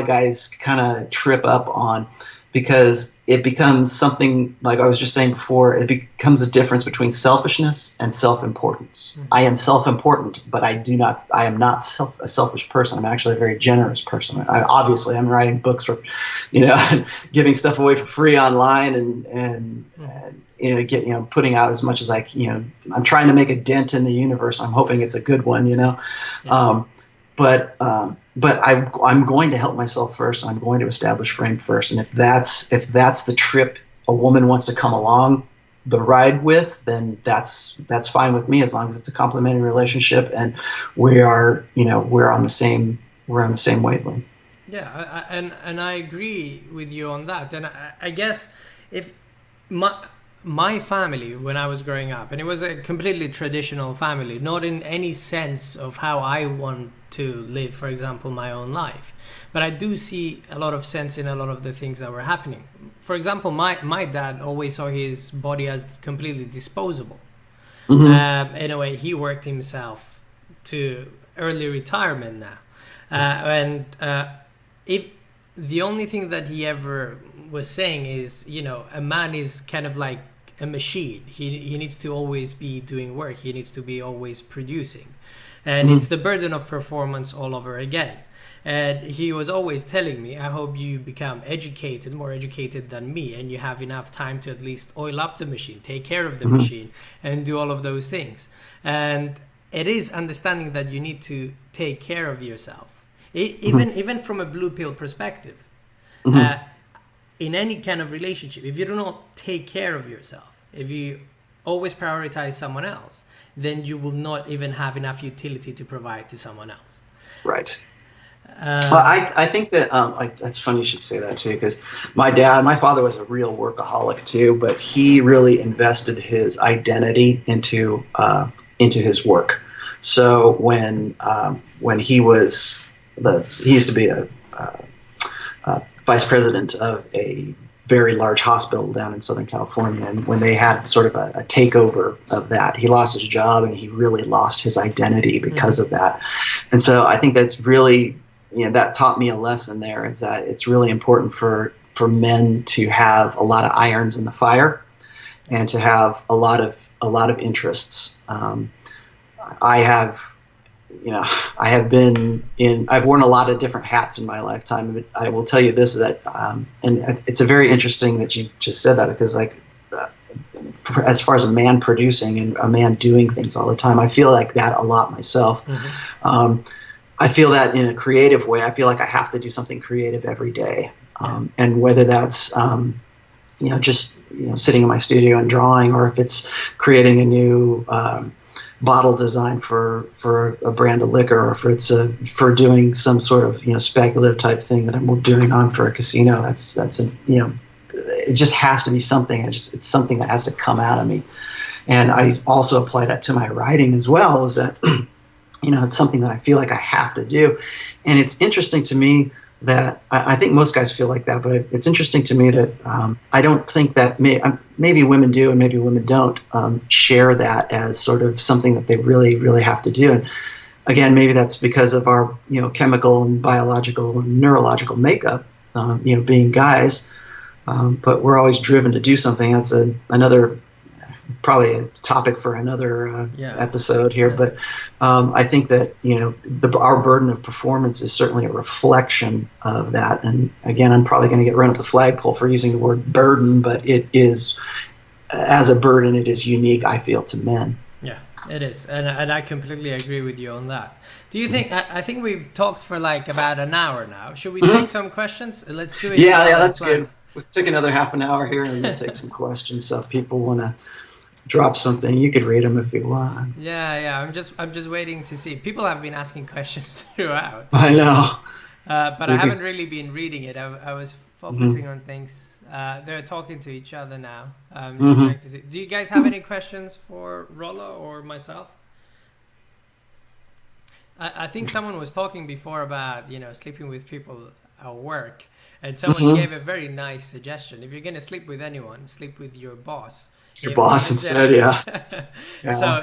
[SPEAKER 2] of guys kind of trip up on, because it becomes something, like I was just saying before, it becomes a difference between selfishness and self-importance. I am self-important, but I am not a selfish person. I'm actually a very generous person. Obviously, I'm writing books for, giving stuff away for free online, and putting out as much as I'm trying to make a dent in the universe. I'm hoping it's a good one, Yeah. But I'm going to help myself first. I'm going to establish Frame first, and if that's the trip a woman wants to come along the ride with, then that's fine with me, as long as it's a complementary relationship and we're on the same wavelength.
[SPEAKER 1] Yeah, and I agree with you on that. And I guess if my family, when I was growing up, and it was a completely traditional family, not in any sense of how I want to live, for example, my own life, but I do see a lot of sense in a lot of the things that were happening. For example, my dad always saw his body as completely disposable. In a way, he worked himself to early retirement now, and if the only thing that he ever was saying is, a man is kind of like a machine. He needs to always be doing work. He needs to be always producing. And it's the burden of performance all over again. And he was always telling me, I hope you become educated, more educated than me, and you have enough time to at least oil up the machine, take care of the machine, and do all of those things. And it is understanding that you need to take care of yourself. Even from a blue pill perspective. In any kind of relationship, if you do not take care of yourself, if you always prioritize someone else, then you will not even have enough utility to provide to someone else.
[SPEAKER 2] Right. I think that that's funny you should say that too, because my father was a real workaholic too, but he really invested his identity into his work. So when he used to be a vice president of a very large hospital down in Southern California, and when they had sort of a takeover of that, he lost his job and he really lost his identity because of that. And so I think that's really, that taught me a lesson there, is that it's really important for men to have a lot of irons in the fire and to have a lot of interests. I've worn a lot of different hats in my lifetime. But I will tell you this, that, and it's a very interesting that you just said that, because as far as a man producing and a man doing things all the time, I feel like that a lot myself. I feel that in a creative way. I feel like I have to do something creative every day. And whether that's, just, sitting in my studio and drawing, or if it's creating a new, bottle design for a brand of liquor, or if it's for doing some sort of speculative type thing that I'm doing on for a casino. It just has to be something. It's something that has to come out of me. And I also apply that to my writing as well, is that it's something that I feel like I have to do. And it's interesting to me that I think most guys feel like that, but it's interesting to me that I don't think that maybe women do and maybe women don't share that as sort of something that they really, really have to do. And again, maybe that's because of our chemical and biological and neurological makeup, being guys, but we're always driven to do something. That's another probably a topic for another episode here, but I think that our burden of performance is certainly a reflection of that. And again, I'm probably going to get run up the flagpole for using the word burden, but it is, as a burden, it is unique, I feel, to men.
[SPEAKER 1] Yeah, it is, and I completely agree with you on that. Do you think? I think we've talked for like about an hour now. Should we take some questions? Let's do it.
[SPEAKER 2] Yeah, that's good. We'll take another half an hour here, and we'll take some questions. So if people want to drop something, you could read them if you want.
[SPEAKER 1] Yeah. I'm just waiting to see. People have been asking questions throughout.
[SPEAKER 2] I know.
[SPEAKER 1] But I haven't really been reading it. I was focusing on things. They're talking to each other now. Just trying to see. Do you guys have any questions for Rollo or myself? I think someone was talking before about sleeping with people at work, and someone gave a very nice suggestion. If you're going to sleep with anyone, sleep with your boss.
[SPEAKER 2] Your boss instead, yeah.
[SPEAKER 1] So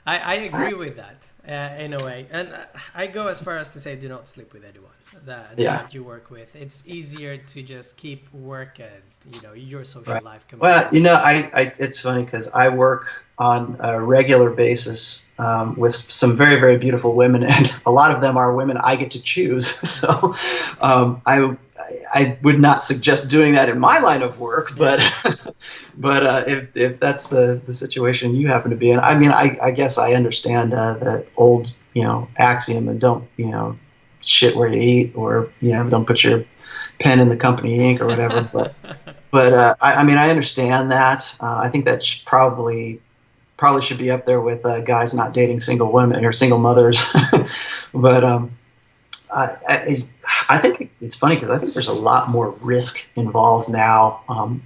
[SPEAKER 1] I agree with that. in a way. And I go as far as to say, do not sleep with anyone
[SPEAKER 2] Yeah.
[SPEAKER 1] that you work with. It's easier to just keep work and your social
[SPEAKER 2] Right.
[SPEAKER 1] life
[SPEAKER 2] Well,
[SPEAKER 1] commitments.
[SPEAKER 2] it's funny because I work on a regular basis with some very, very beautiful women, and a lot of them are women I get to choose. So I would not suggest doing that in my line of work, but
[SPEAKER 1] Yeah.
[SPEAKER 2] but if that's the situation you happen to be in, I mean, I guess I understand the old axiom, and don't shit where you eat, or don't put your pen in the company ink or whatever, but I mean, I understand that. I think that probably should be up there with guys not dating single women or single mothers. But I think it's funny because I think there's a lot more risk involved now.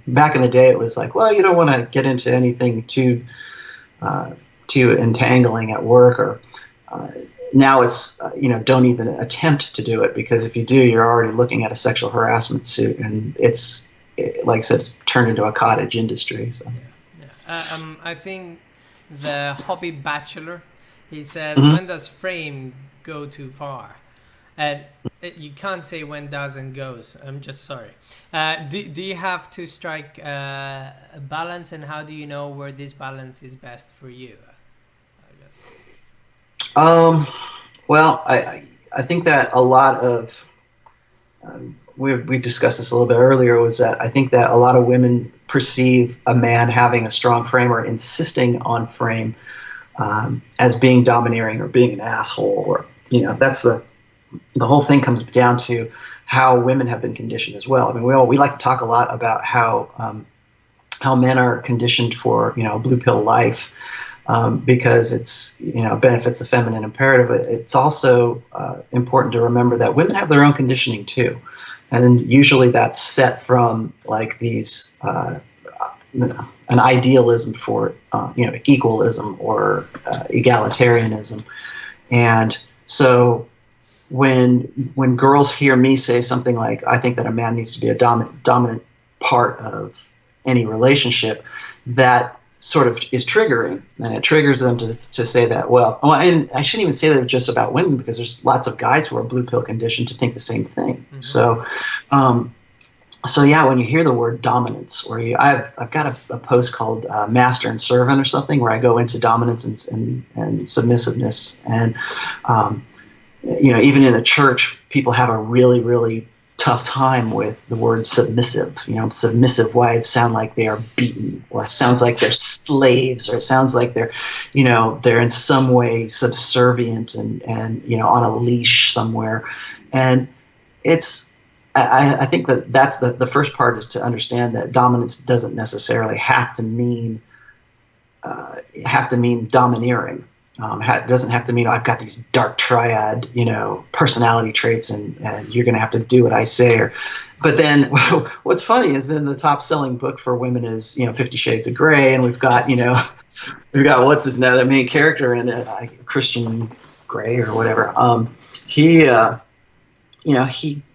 [SPEAKER 2] Back in the day, it was like, well, you don't want to get into anything too entangling at work, or now it's don't even attempt to do it, because if you do, you're already looking at a sexual harassment suit, and like I said, it's turned into a cottage industry. So.
[SPEAKER 1] I think the hobby bachelor, he says,
[SPEAKER 2] Mhm.
[SPEAKER 1] when does frame go too far? And you can't say when does and goes. I'm just sorry. Do you have to strike a balance, and how do you know where this balance is best for you? I guess.
[SPEAKER 2] Um, well, I think that a lot of we discussed this a little bit earlier, was that I think that a lot of women perceive a man having a strong frame or insisting on frame as being domineering or being an asshole, or that's the whole thing comes down to how women have been conditioned as well. I mean, we like to talk a lot about how men are conditioned for blue pill life, because it's benefits the feminine imperative. It's also important to remember that women have their own conditioning too, and usually that's set from like these an idealism for equalism or egalitarianism. And so when girls hear me say something like, I think that a man needs to be a dominant part of any relationship, that sort of is triggering, and it triggers them to say that, and I shouldn't even say that just about women, because there's lots of guys who are blue pill conditioned to think the same thing.
[SPEAKER 1] Mm-hmm.
[SPEAKER 2] So yeah, when you hear the word dominance, or I've got a post called Master and Servant or something, where I go into dominance and submissiveness, and even in the church, people have a really, really tough time with the word submissive. Submissive wives sound like they are beaten, or it sounds like they're slaves, or it sounds like they're in some way subservient and on a leash somewhere. And I think that's the first part, is to understand that dominance doesn't necessarily have to mean domineering. Doesn't have to mean I've got these dark triad, personality traits, and you're going to have to do what I say. But then, what's funny is, in the top selling book for women is 50 Shades of Grey, and we've got what's his name, the main character in it, Christian Grey or whatever. He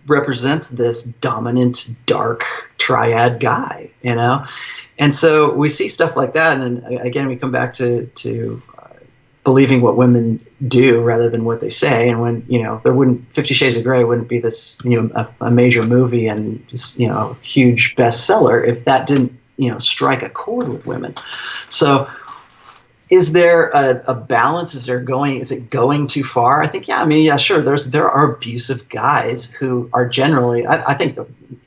[SPEAKER 2] represents this dominant dark triad guy, and so we see stuff like that, and again we come back to believing what women do rather than what they say. And when there wouldn't 50 Shades of Grey wouldn't be this a major movie and just huge bestseller if that didn't strike a chord with women. So is there a balance? Is it going too far? I think, yeah, sure. There are abusive guys who are generally, I think,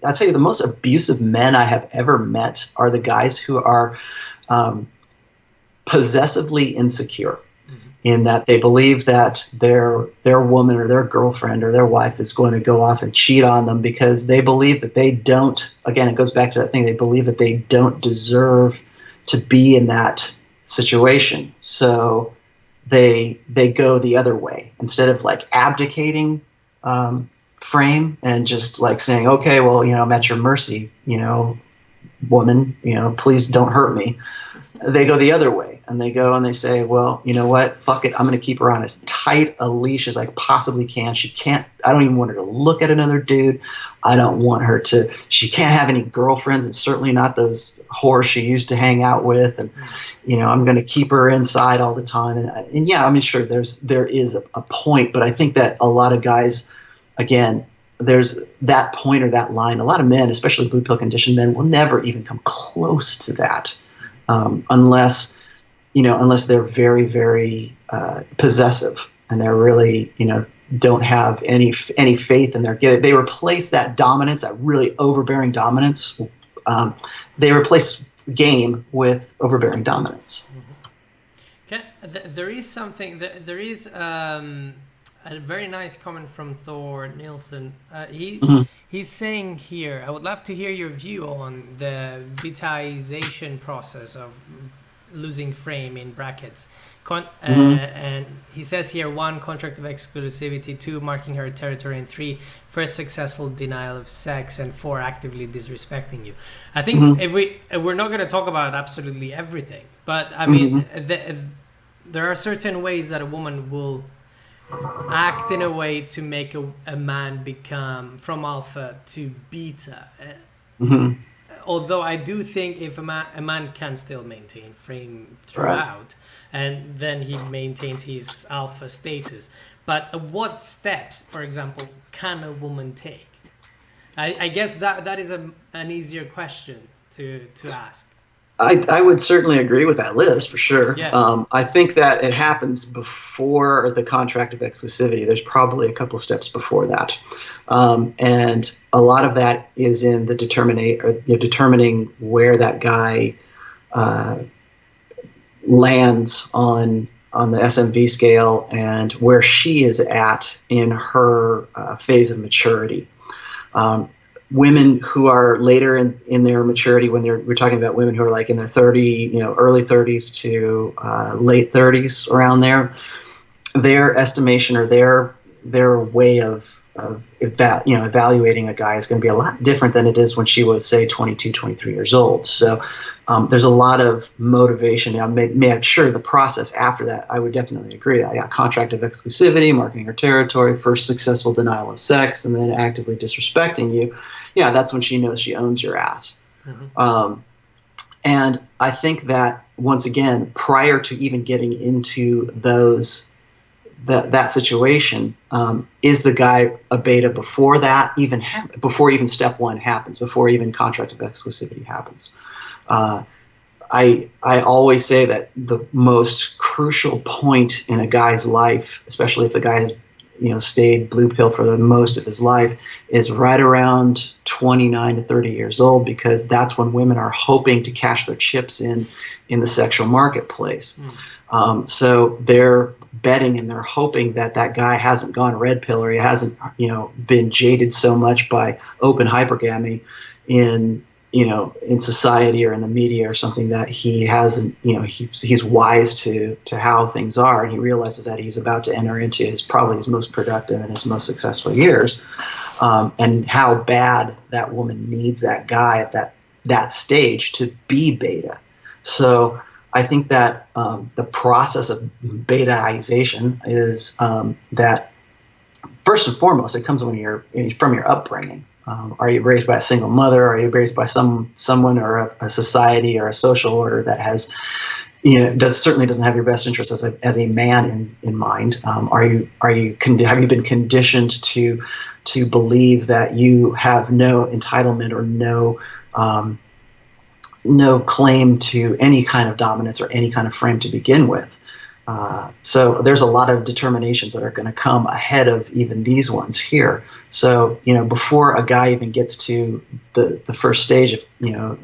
[SPEAKER 2] I'll tell you, the most abusive men I have ever met are the guys who are possessively insecure, in that they believe that their woman or their girlfriend or their wife is going to go off and cheat on them, because they believe that they don't, again, it goes back to that thing, they believe that they don't deserve to be in that situation. So they go the other way, instead of like abdicating frame and just like saying, okay, well, I'm at your mercy, woman, please don't hurt me. They go the other way, and they go and they say, well, you know what, fuck it, I'm going to keep her on as tight a leash as I possibly can. I don't even want her to look at another dude. She can't have any girlfriends, and certainly not those whores she used to hang out with. And, I'm going to keep her inside all the time. And yeah, I mean, sure, there is a point, but I think that a lot of guys, again, there's that point or that line. A lot of men, especially blue pill conditioned men, will never even come close to that, unless they're very, very possessive, and they're really, don't have any faith in they replace that dominance, that really overbearing dominance. They replace game with overbearing dominance.
[SPEAKER 1] There is something. There is a very nice comment from Thor Nilsson. He's saying here, I would love to hear your view on the betaization process of losing frame in brackets. And he says here, 1, contract of exclusivity, 2, marking her territory, and 3, first successful denial of sex, and 4, actively disrespecting you. I think if we're not going to talk about absolutely everything, but I mean, there are certain ways that a woman will act in a way to make a man become from alpha to beta. Although I do think if a man can still maintain frame throughout, and then he maintains his alpha status. But what steps, for example, can a woman take? I guess that is an easier question to ask.
[SPEAKER 2] I would certainly agree with that list for sure.
[SPEAKER 1] Yeah.
[SPEAKER 2] I think that it happens before the contract of exclusivity. There's probably a couple steps before that. And a lot of that is in the determining where that guy lands on the SMV scale and where she is at in her phase of maturity. Women who are later in their maturity, we're talking about women who are like in their early 30s to late 30s, around there, their estimation or their way of evaluating a guy is going to be a lot different than it is when she was, say, 22, 23 years old. So there's a lot of motivation. Now, sure, the process after that, I would definitely agree. Contract of exclusivity, marking her territory, first successful denial of sex, and then actively disrespecting you. Yeah, that's when she knows she owns your ass. And I think that, once again, prior to even getting into that situation, is the guy a beta before that even before even step 1 happens, before even contract of exclusivity happens? I always say that the most crucial point in a guy's life, especially if the guy has stayed blue pill for the most of his life, is right around 29 to 30 years old, because that's when women are hoping to cash their chips in the sexual marketplace. So they're betting and they're hoping that guy hasn't gone red pill, or he hasn't been jaded so much by open hypergamy in society or in the media or something, that he hasn't, he's wise to how things are, and he realizes that he's about to enter into probably his most productive and his most successful years, and how bad that woman needs that guy at that stage to be beta. So I think that the process of betaization is that, first and foremost, it comes from your upbringing. Are you raised by a single mother? Are you raised by someone or a society or a social order that has, certainly doesn't have your best interests as a man in mind? Have you been conditioned to believe that you have no entitlement or no claim to any kind of dominance or any kind of frame to begin with? So there's a lot of determinations that are going to come ahead of even these ones here. So, before a guy even gets to the first stage of,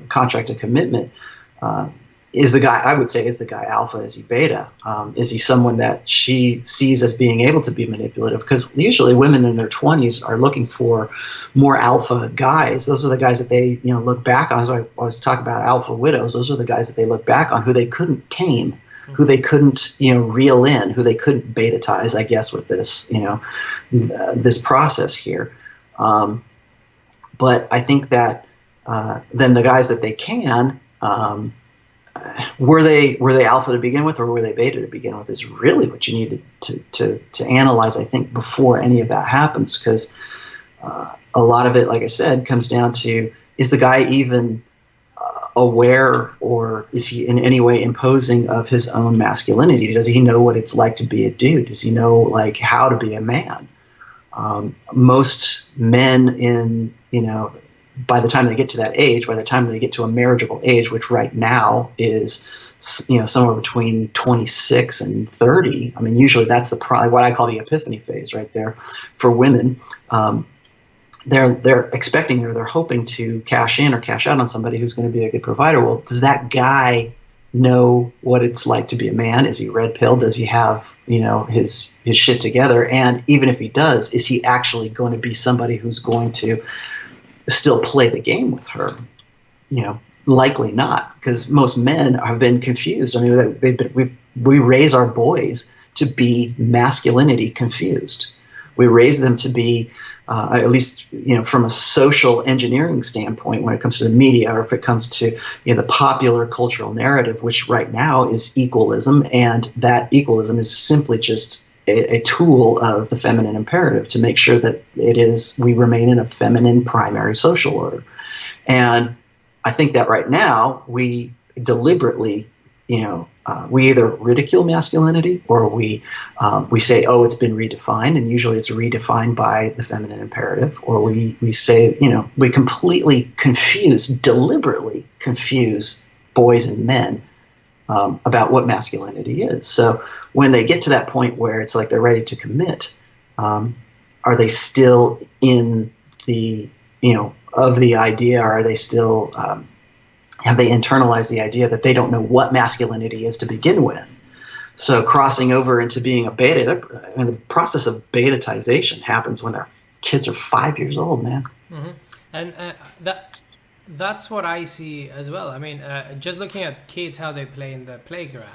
[SPEAKER 2] contract of commitment, is the guy alpha? Is he beta? Is he someone that she sees as being able to be manipulative? Because usually women in their 20s are looking for more alpha guys. Those are the guys that they, look back on. As I was talking about alpha widows, those are the guys that they look back on, who they couldn't tame, who they couldn't, reel in, who they couldn't betatize, I guess, with this, this process here. But I think that then the guys that they can, were they alpha to begin with, or were they beta to begin with, is really what you need to analyze, I think, before any of that happens. Because a lot of it, like I said, comes down to, is the guy even aware, or is he in any way imposing of his own masculinity? Does he know what it's like to be a dude? Does he know like how to be a man? Most men by the time they get to that age, by the time they get to a marriageable age, which right now is, somewhere between 26 and 30. I mean, usually that's probably what I call the epiphany phase right there for women. They're expecting, or they're hoping to cash in or cash out on somebody who's going to be a good provider. Well, does that guy know what it's like to be a man? Is he red pill? Does he have, his shit together? And even if he does, is he actually going to be somebody who's going to still play the game with her? Likely not, because most men have been confused. I mean, we raise our boys to be masculinity confused. We raise them to be, at least, from a social engineering standpoint, when it comes to the media, or if it comes to the popular cultural narrative, which right now is equalism, and that equalism is simply just a tool of the feminine imperative to make sure that we remain in a feminine primary social order. And I think that right now we deliberately, we either ridicule masculinity, or we say, oh, it's been redefined, and usually it's redefined by the feminine imperative, or we say, we completely deliberately confuse boys and men about what masculinity is. So when they get to that point where it's like they're ready to commit, are they still in the, of the idea, or are they still, have they internalized the idea that they don't know what masculinity is to begin with? So crossing over into being a beta, the process of betatization happens when their kids are 5 years old, man.
[SPEAKER 1] Mm-hmm. And that's what I see as well. I mean, just looking at kids, how they play in the playground.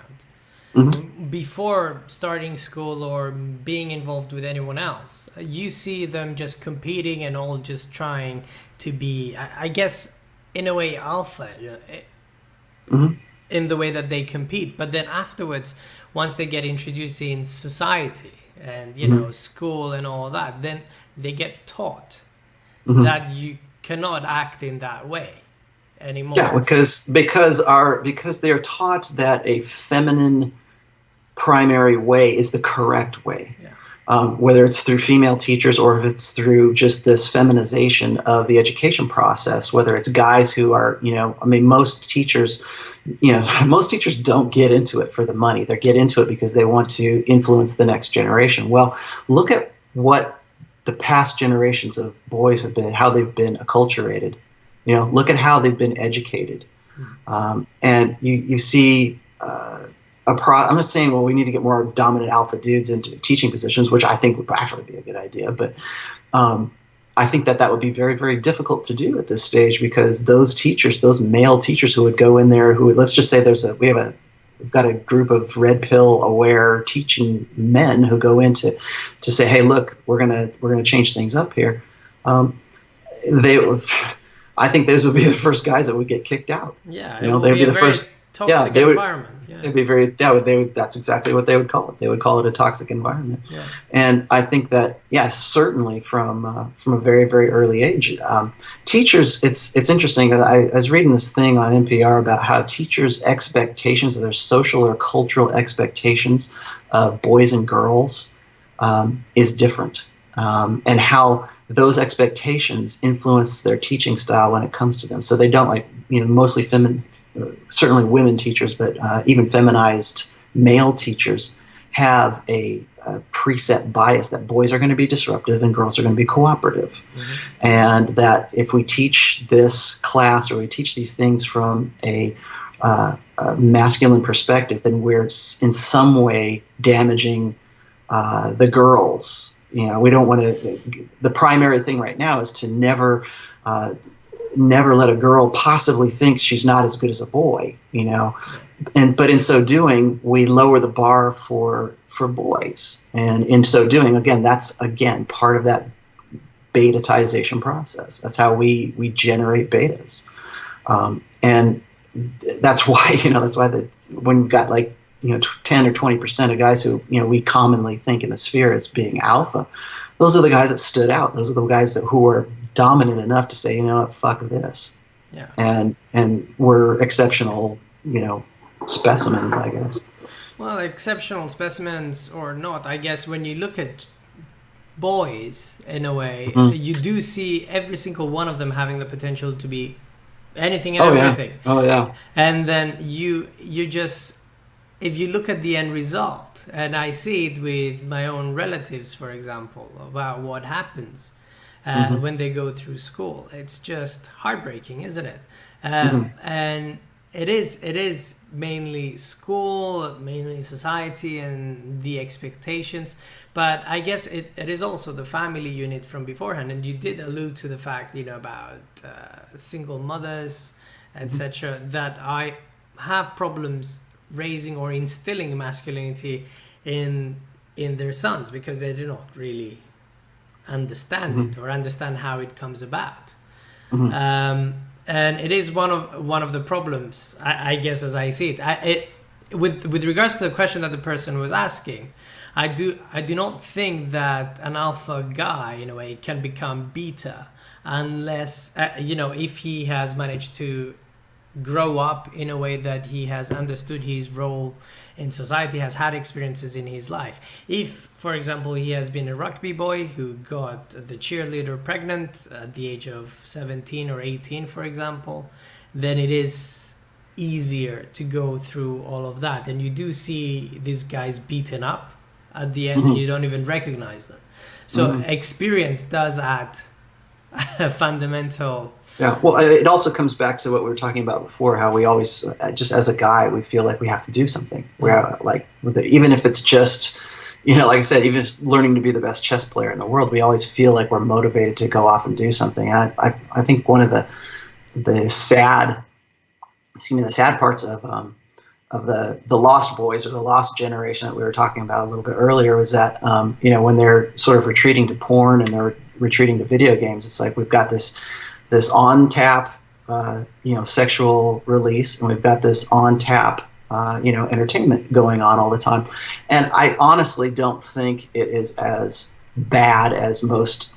[SPEAKER 1] Mm-hmm. Before starting school or being involved with anyone else, you see them just competing and all just trying to be, I guess, in a way, alpha, mm-hmm. in the way that they compete. But then afterwards, once they get introduced in society and, mm-hmm. School and all that, then they get taught mm-hmm. that you cannot act in that way anymore.
[SPEAKER 2] Yeah, because they're taught that a feminine primary way is the correct way. Yeah. Whether it's through female teachers, or if it's through just this feminization of the education process, whether it's guys who are, most teachers don't get into it for the money. They get into it because they want to influence the next generation. Well, look at what the past generations of boys have been, how they've been acculturated. Look at how they've been educated. And you see, I'm not saying, well, we need to get more dominant alpha dudes into teaching positions, which I think would actually be a good idea. But I think that would be very, very difficult to do at this stage, because those teachers, those male teachers who would go in there, let's just say we've got a group of red pill aware teaching men who go in to say, hey, look, we're gonna change things up here. I think those would be the first guys that would get kicked out.
[SPEAKER 1] Yeah,
[SPEAKER 2] they'd be the first.
[SPEAKER 1] Toxic environment. Yeah.
[SPEAKER 2] It'd be that's exactly what they would call it. They would call it a toxic environment.
[SPEAKER 1] Yeah.
[SPEAKER 2] And I think that, certainly from a very, very early age, teachers. It's interesting. I was reading this thing on NPR about how teachers' expectations, or their social or cultural expectations of boys and girls, is different, and how those expectations influence their teaching style when it comes to them. So they don't mostly feminine. Certainly women teachers, but even feminized male teachers have a preset bias that boys are going to be disruptive and girls are going to be cooperative. Mm-hmm. And that if we teach this class, or we teach these things from a masculine perspective, then we're in some way damaging the girls. We don't want to. The primary thing right now is to never let a girl possibly think she's not as good as a boy, but in so doing, we lower the bar for boys. And in so doing, that's part of that betatization process. That's how we generate betas. And that's why, when you've got like, 10 or 20% of guys who, we commonly think in the sphere as being alpha, those are the guys that stood out. Those are the guys who were dominant enough to say, you know what, fuck this.
[SPEAKER 1] Yeah.
[SPEAKER 2] And were exceptional, specimens, I guess.
[SPEAKER 1] Well, exceptional specimens or not, I guess when you look at boys, in a way, you do see every single one of them having the potential to be anything and everything.
[SPEAKER 2] Yeah. Oh, yeah.
[SPEAKER 1] And then you just, if you look at the end result, and I see it with my own relatives, for example, about what happens when they go through school, it's just heartbreaking, isn't it? And it is mainly school, mainly society and the expectations, but I guess it is also the family unit from beforehand. And you did allude to the fact, about single mothers, etc., that I have problems raising or instilling masculinity in their sons because they do not really understand it or understand how it comes about. And it is one of the problems, I guess, as I see it. With regards to the question that the person was asking, I do not think that an alpha guy, in a way, can become beta unless, if he has managed to grow up in a way that he has understood his role in society, has had experiences in his life. If, for example, he has been a rugby boy who got the cheerleader pregnant at the age of 17 or 18, for example, then it is easier to go through all of that. And you do see these guys beaten up at the end and you don't even recognize them. So experience does add a fundamental...
[SPEAKER 2] Yeah, well, it also comes back to what we were talking about before, how we always, just as a guy, we feel like we have to do something. Where, like, even if it's just, like I said, even just learning to be the best chess player in the world, we always feel like we're motivated to go off and do something. And I think one of the sad parts of the lost boys or the lost generation that we were talking about a little bit earlier was that, when they're sort of retreating to porn and they're retreating to video games, it's like we've got this on tap, sexual release, and we've got this on tap, entertainment going on all the time. And I honestly don't think it is as bad as most,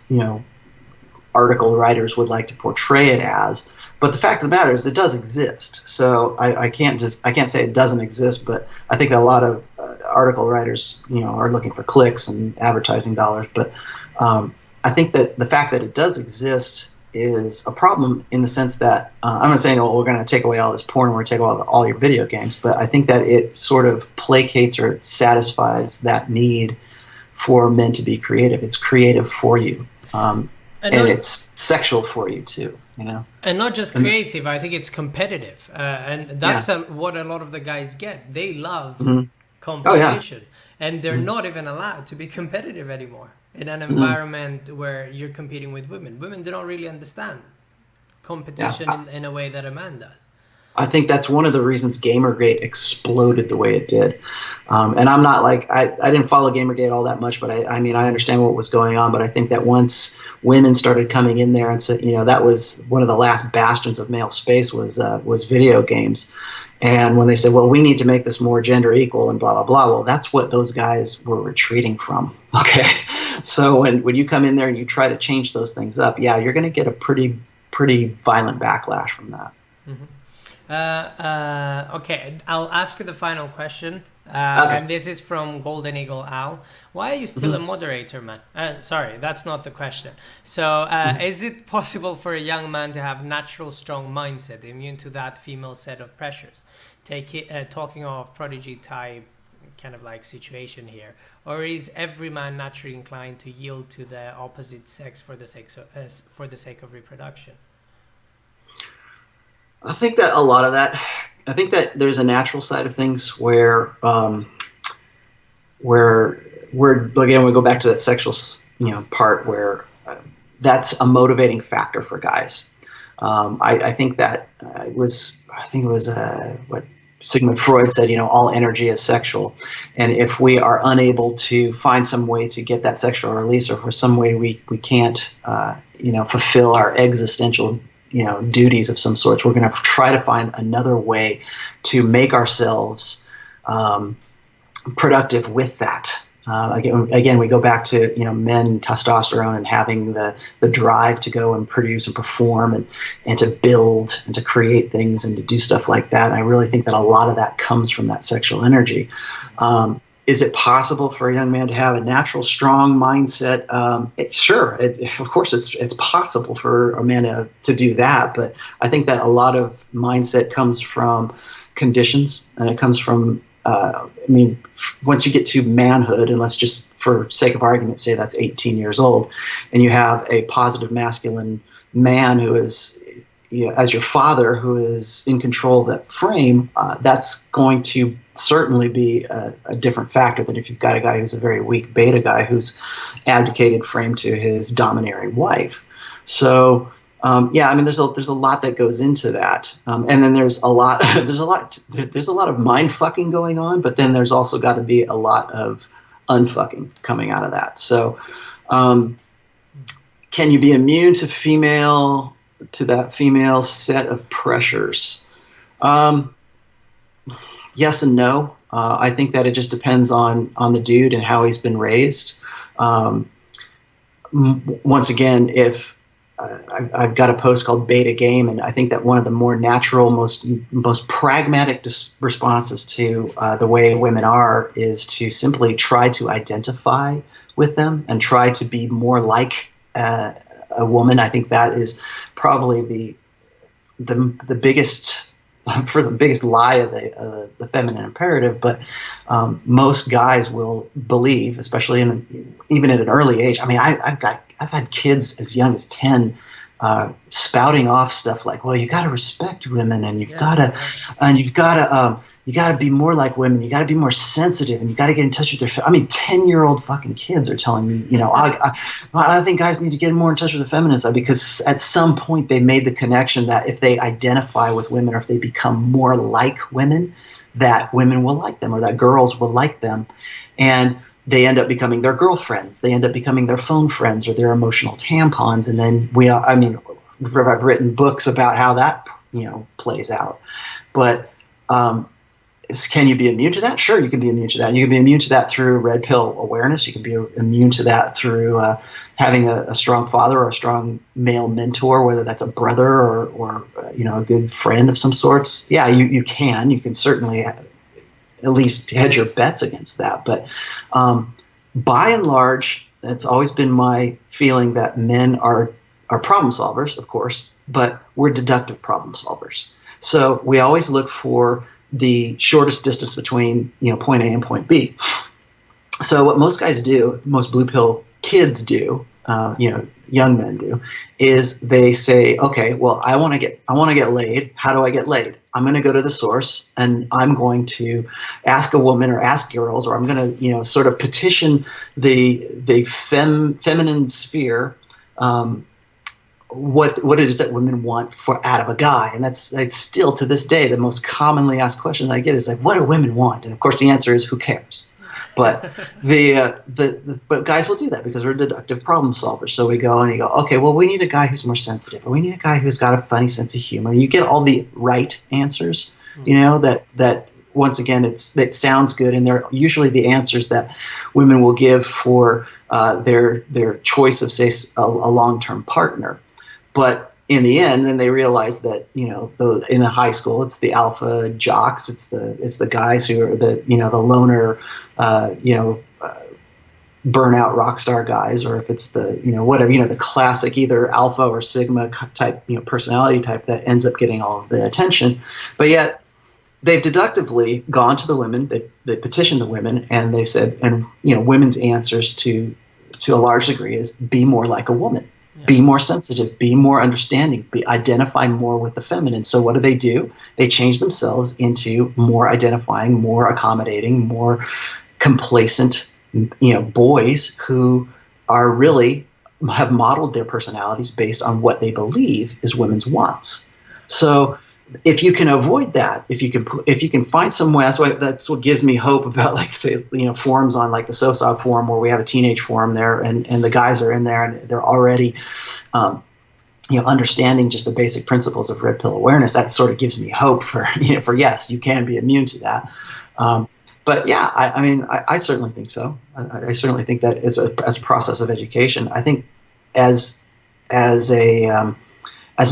[SPEAKER 2] article writers would like to portray it as. But the fact of the matter is it does exist. So I can't say it doesn't exist, but I think that a lot of article writers, are looking for clicks and advertising dollars. But I think that the fact that it does exist is a problem in the sense that I'm not saying, we're going to take away all this porn, we're going to take away all your video games, but I think that it sort of placates or satisfies that need for men to be creative. It's creative for you, and it's sexual for you too.
[SPEAKER 1] And not just creative, I think it's competitive, and that's what a lot of the guys get. They love competition, and they're not even allowed to be competitive anymore. In an environment where you're competing with women. Women do not really understand competition in a way that a man does.
[SPEAKER 2] I think that's one of the reasons Gamergate exploded the way it did. And I'm not like, I didn't follow Gamergate all that much, but I understand what was going on. But I think that once women started coming in there and said, that was one of the last bastions of male space was video games. And when they said, well, we need to make this more gender equal and blah, blah, blah, well, that's what those guys were retreating from. Okay. So when you come in there and you try to change those things up, you're going to get a pretty violent backlash from that.
[SPEAKER 1] Okay, I'll ask you the final question.
[SPEAKER 2] Okay.
[SPEAKER 1] And this is from Golden Eagle Al. Why are you still a moderator, man? Sorry, that's not the question. So, is it possible for a young man to have natural strong mindset, immune to that female set of pressures? Talking of prodigy type kind of like situation here, or is every man naturally inclined to yield to the opposite sex for the sake of reproduction?
[SPEAKER 2] I think that a lot of that. I think that there's a natural side of things where again we go back to that sexual part where that's a motivating factor for guys. I think that it was what Sigmund Freud said, all energy is sexual. And if we are unable to find some way to get that sexual release, or for some way we can't, fulfill our existential duties of some sorts. We're going to try to find another way to make ourselves productive with that. Again, we go back to men, testosterone, and having the drive to go and produce and perform and to build and to create things and to do stuff like that. And I really think that a lot of that comes from that sexual energy. Is it possible for a young man to have a natural, strong mindset? Sure, of course, it's possible for a man to do that. But I think that a lot of mindset comes from conditions, and it comes from once you get to manhood, and let's just, for sake of argument, say that's 18 years old, and you have a positive masculine man who is, as your father, who is in control of that frame, that's going to certainly be a different factor than if you've got a guy who's a very weak beta guy who's abdicated frame to his domineering wife. So there's a lot that goes into that, and then there's a lot of mind fucking going on, but then there's also got to be a lot of unfucking coming out of that. So, can you be immune to that female set of pressures? Yes and no. I think that it just depends on the dude and how he's been raised. Once again, if I've got a post called Beta Game, and I think that one of the more natural, most pragmatic responses to the way women are is to simply try to identify with them and try to be more like a woman. I think that is probably the biggest the biggest lie of the feminine imperative. But most guys will believe, especially even at an early age. I mean, I've had kids as young as 10 spouting off stuff like, well, you got to respect women, and you've got to be more like women. You got to be more sensitive, and you got to get in touch with their. 10-year-old fucking kids are telling me, I think guys need to get more in touch with the feminine side, because at some point they made the connection that if they identify with women, or if they become more like women, that women will like them, or that girls will like them, and they end up becoming their girlfriends. They end up becoming their phone friends or their emotional tampons. And then I've written books about how that, plays out. But can you be immune to that? Sure, you can be immune to that. You can be immune to that through red pill awareness. You can be immune to that through having a strong father or a strong male mentor, whether that's a brother or a good friend of some sorts. Yeah, you can. You can certainly at least hedge your bets against that. But by and large, it's always been my feeling that men are problem solvers, of course, but we're deductive problem solvers. So we always look for the shortest distance between point A and point B. So what most guys do, most blue pill kids do, young men do, is they say, okay, well, I want to get laid. How do I get laid? I'm going to go to the source, and I'm going to ask a woman or ask girls, or I'm going to, sort of petition the feminine sphere, what it is that women want out of a guy. And it's still to this day the most commonly asked question I get is like, what do women want? And of course the answer is, who cares? But but guys will do that because we're deductive problem solvers. So we go and you go, okay, well, we need a guy who's more sensitive, or we need a guy who's got a funny sense of humor. And you get all the right answers, that once again, it sounds good, and they're usually the answers that women will give for their choice of, say, a long-term partner. But in the end, then they realize that in a high school, it's the alpha jocks, it's the guys who are the loner, burnout rock star guys, or if it's the whatever the classic either alpha or sigma type personality type that ends up getting all of the attention. But yet they've deductively gone to the women, they petitioned the women, and they said, and women's answers to a large degree is be more like a woman. Be more sensitive, be more understanding, identify more with the feminine. So what do? They change themselves into more identifying, more accommodating, more complacent, boys who are really have modeled their personalities based on what they believe is women's wants. So if you can avoid that, if you can find some way, that's what gives me hope about, like, say, forums on like the SOSOG forum, where we have a teenage forum there, and the guys are in there and they're already understanding just the basic principles of red pill awareness, that sort of gives me hope for, for yes, you can be immune to that. But yeah, I mean, I certainly think so. I certainly think that as a process of education, I think as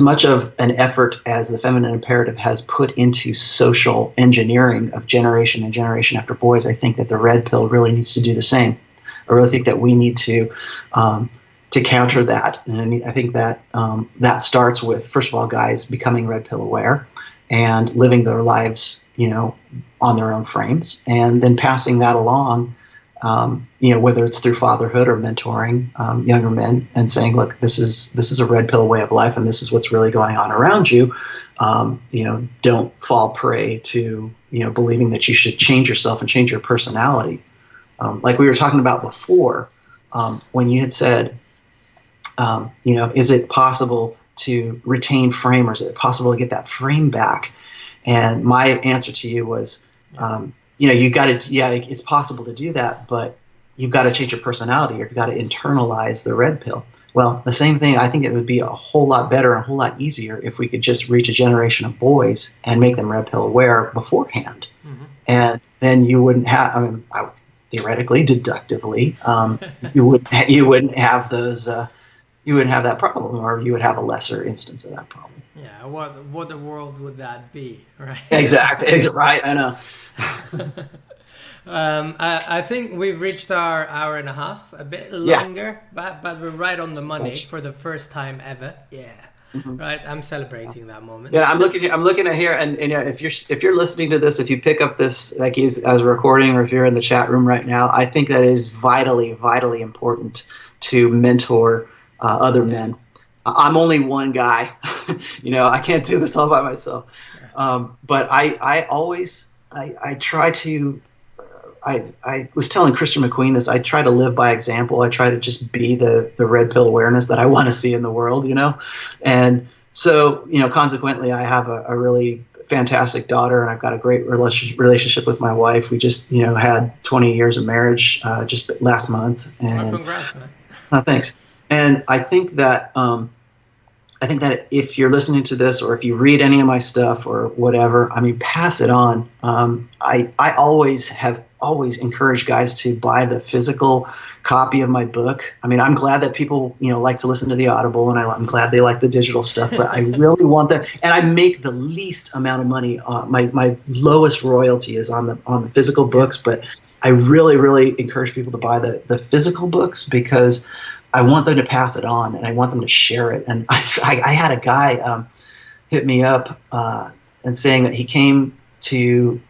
[SPEAKER 2] much of an effort as the feminine imperative has put into social engineering of generation and generation after boys, I think that the red pill really needs to do the same. I really think that we need to counter that, and I think that that starts with, first of all, guys becoming red pill aware and living their lives, on their own frames, and then passing that along, whether it's through fatherhood or mentoring younger men and saying, look, this is a red pill way of life, and this is what's really going on around you. Don't fall prey to, believing that you should change yourself and change your personality. Like we were talking about before, when you had said, is it possible to retain frame, or is it possible to get that frame back? And my answer to you was, you got to, it's possible to do that, but you've got to change your personality, or you've got to internalize the red pill. Well, the same thing, I think it would be a whole lot better and a whole lot easier if we could just reach a generation of boys and make them red pill aware beforehand. Mm-hmm. And then you wouldn't have, theoretically, deductively, you wouldn't have those, you wouldn't have that problem, or you would have a lesser instance of that problem.
[SPEAKER 1] Yeah, what a world would that be, right?
[SPEAKER 2] Exactly, right, I know.
[SPEAKER 1] I think we've reached our hour and a half, a bit longer, but we're right on the money for the first time ever. Yeah, right. I'm celebrating that moment.
[SPEAKER 2] Yeah, I'm looking at here, and if you're listening to this, if you pick up this like as a recording, or if you're in the chat room right now, I think that it is vitally important to mentor other men. I'm only one guy, I can't do this all by myself. But I always try to. I was telling Christian McQueen this. I try to live by example. I try to just be the red pill awareness that I want to see in the world, And so, consequently, I have a really fantastic daughter, and I've got a great relationship with my wife. We just, had 20 years of marriage just last month. And
[SPEAKER 1] congrats, man.
[SPEAKER 2] Thanks. And I think that if you're listening to this, or if you read any of my stuff or whatever, pass it on. I always encourage guys to buy the physical copy of my book. I'm glad that people, like to listen to the Audible, and I'm glad they like the digital stuff, but I really want that. And I make the least amount of money. My lowest royalty is on the physical books, but I really, really encourage people to buy the physical books, because I want them to pass it on, and I want them to share it. And I had a guy hit me up and saying that he came to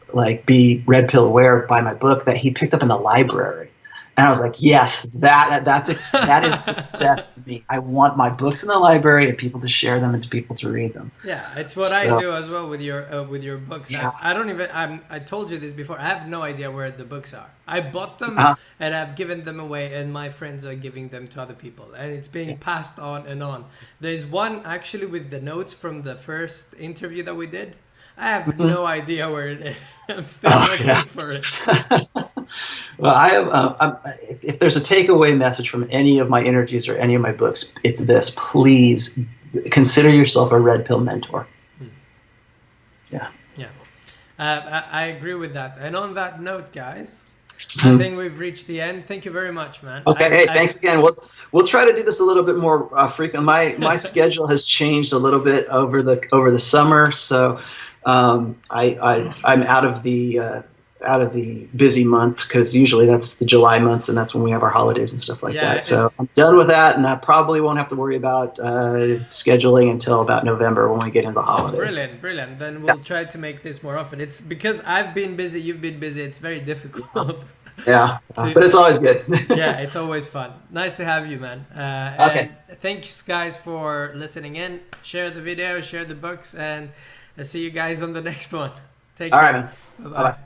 [SPEAKER 2] be red pill aware by my book that he picked up in the library. And I was like, yes, that is success to me. I want my books in the library and people to share them and to people to read them.
[SPEAKER 1] Yeah, it's what I do as well with your books. Yeah. I told you this before. I have no idea where the books are. I bought them and I've given them away, and my friends are giving them to other people, and it's being passed on and on. There's one actually with the notes from the first interview that we did. I have no idea where it is. I'm still looking for it.
[SPEAKER 2] Well, I have. If there's a takeaway message from any of my interviews or any of my books, it's this: please consider yourself a red pill mentor. Yeah.
[SPEAKER 1] Yeah. I agree with that. And on that note, guys, I think we've reached the end. Thank you very much, man.
[SPEAKER 2] Okay. Thanks again. We'll try to do this a little bit more frequent. My schedule has changed a little bit over the summer, so I'm out of the busy month, because usually that's the July months, and that's when we have our holidays and stuff like that. So I'm done with that, and I probably won't have to worry about scheduling until about November when we get into the holidays.
[SPEAKER 1] Brilliant. Then we'll try to make this more often. It's because I've been busy, you've been busy. It's very difficult.
[SPEAKER 2] Yeah, but it's always good.
[SPEAKER 1] Yeah, it's always fun. Nice to have you, man.
[SPEAKER 2] Okay.
[SPEAKER 1] And thanks, guys, for listening in. Share the video, share the books, and I'll see you guys on the next one. Take care.
[SPEAKER 2] All right, man.
[SPEAKER 1] Bye-bye.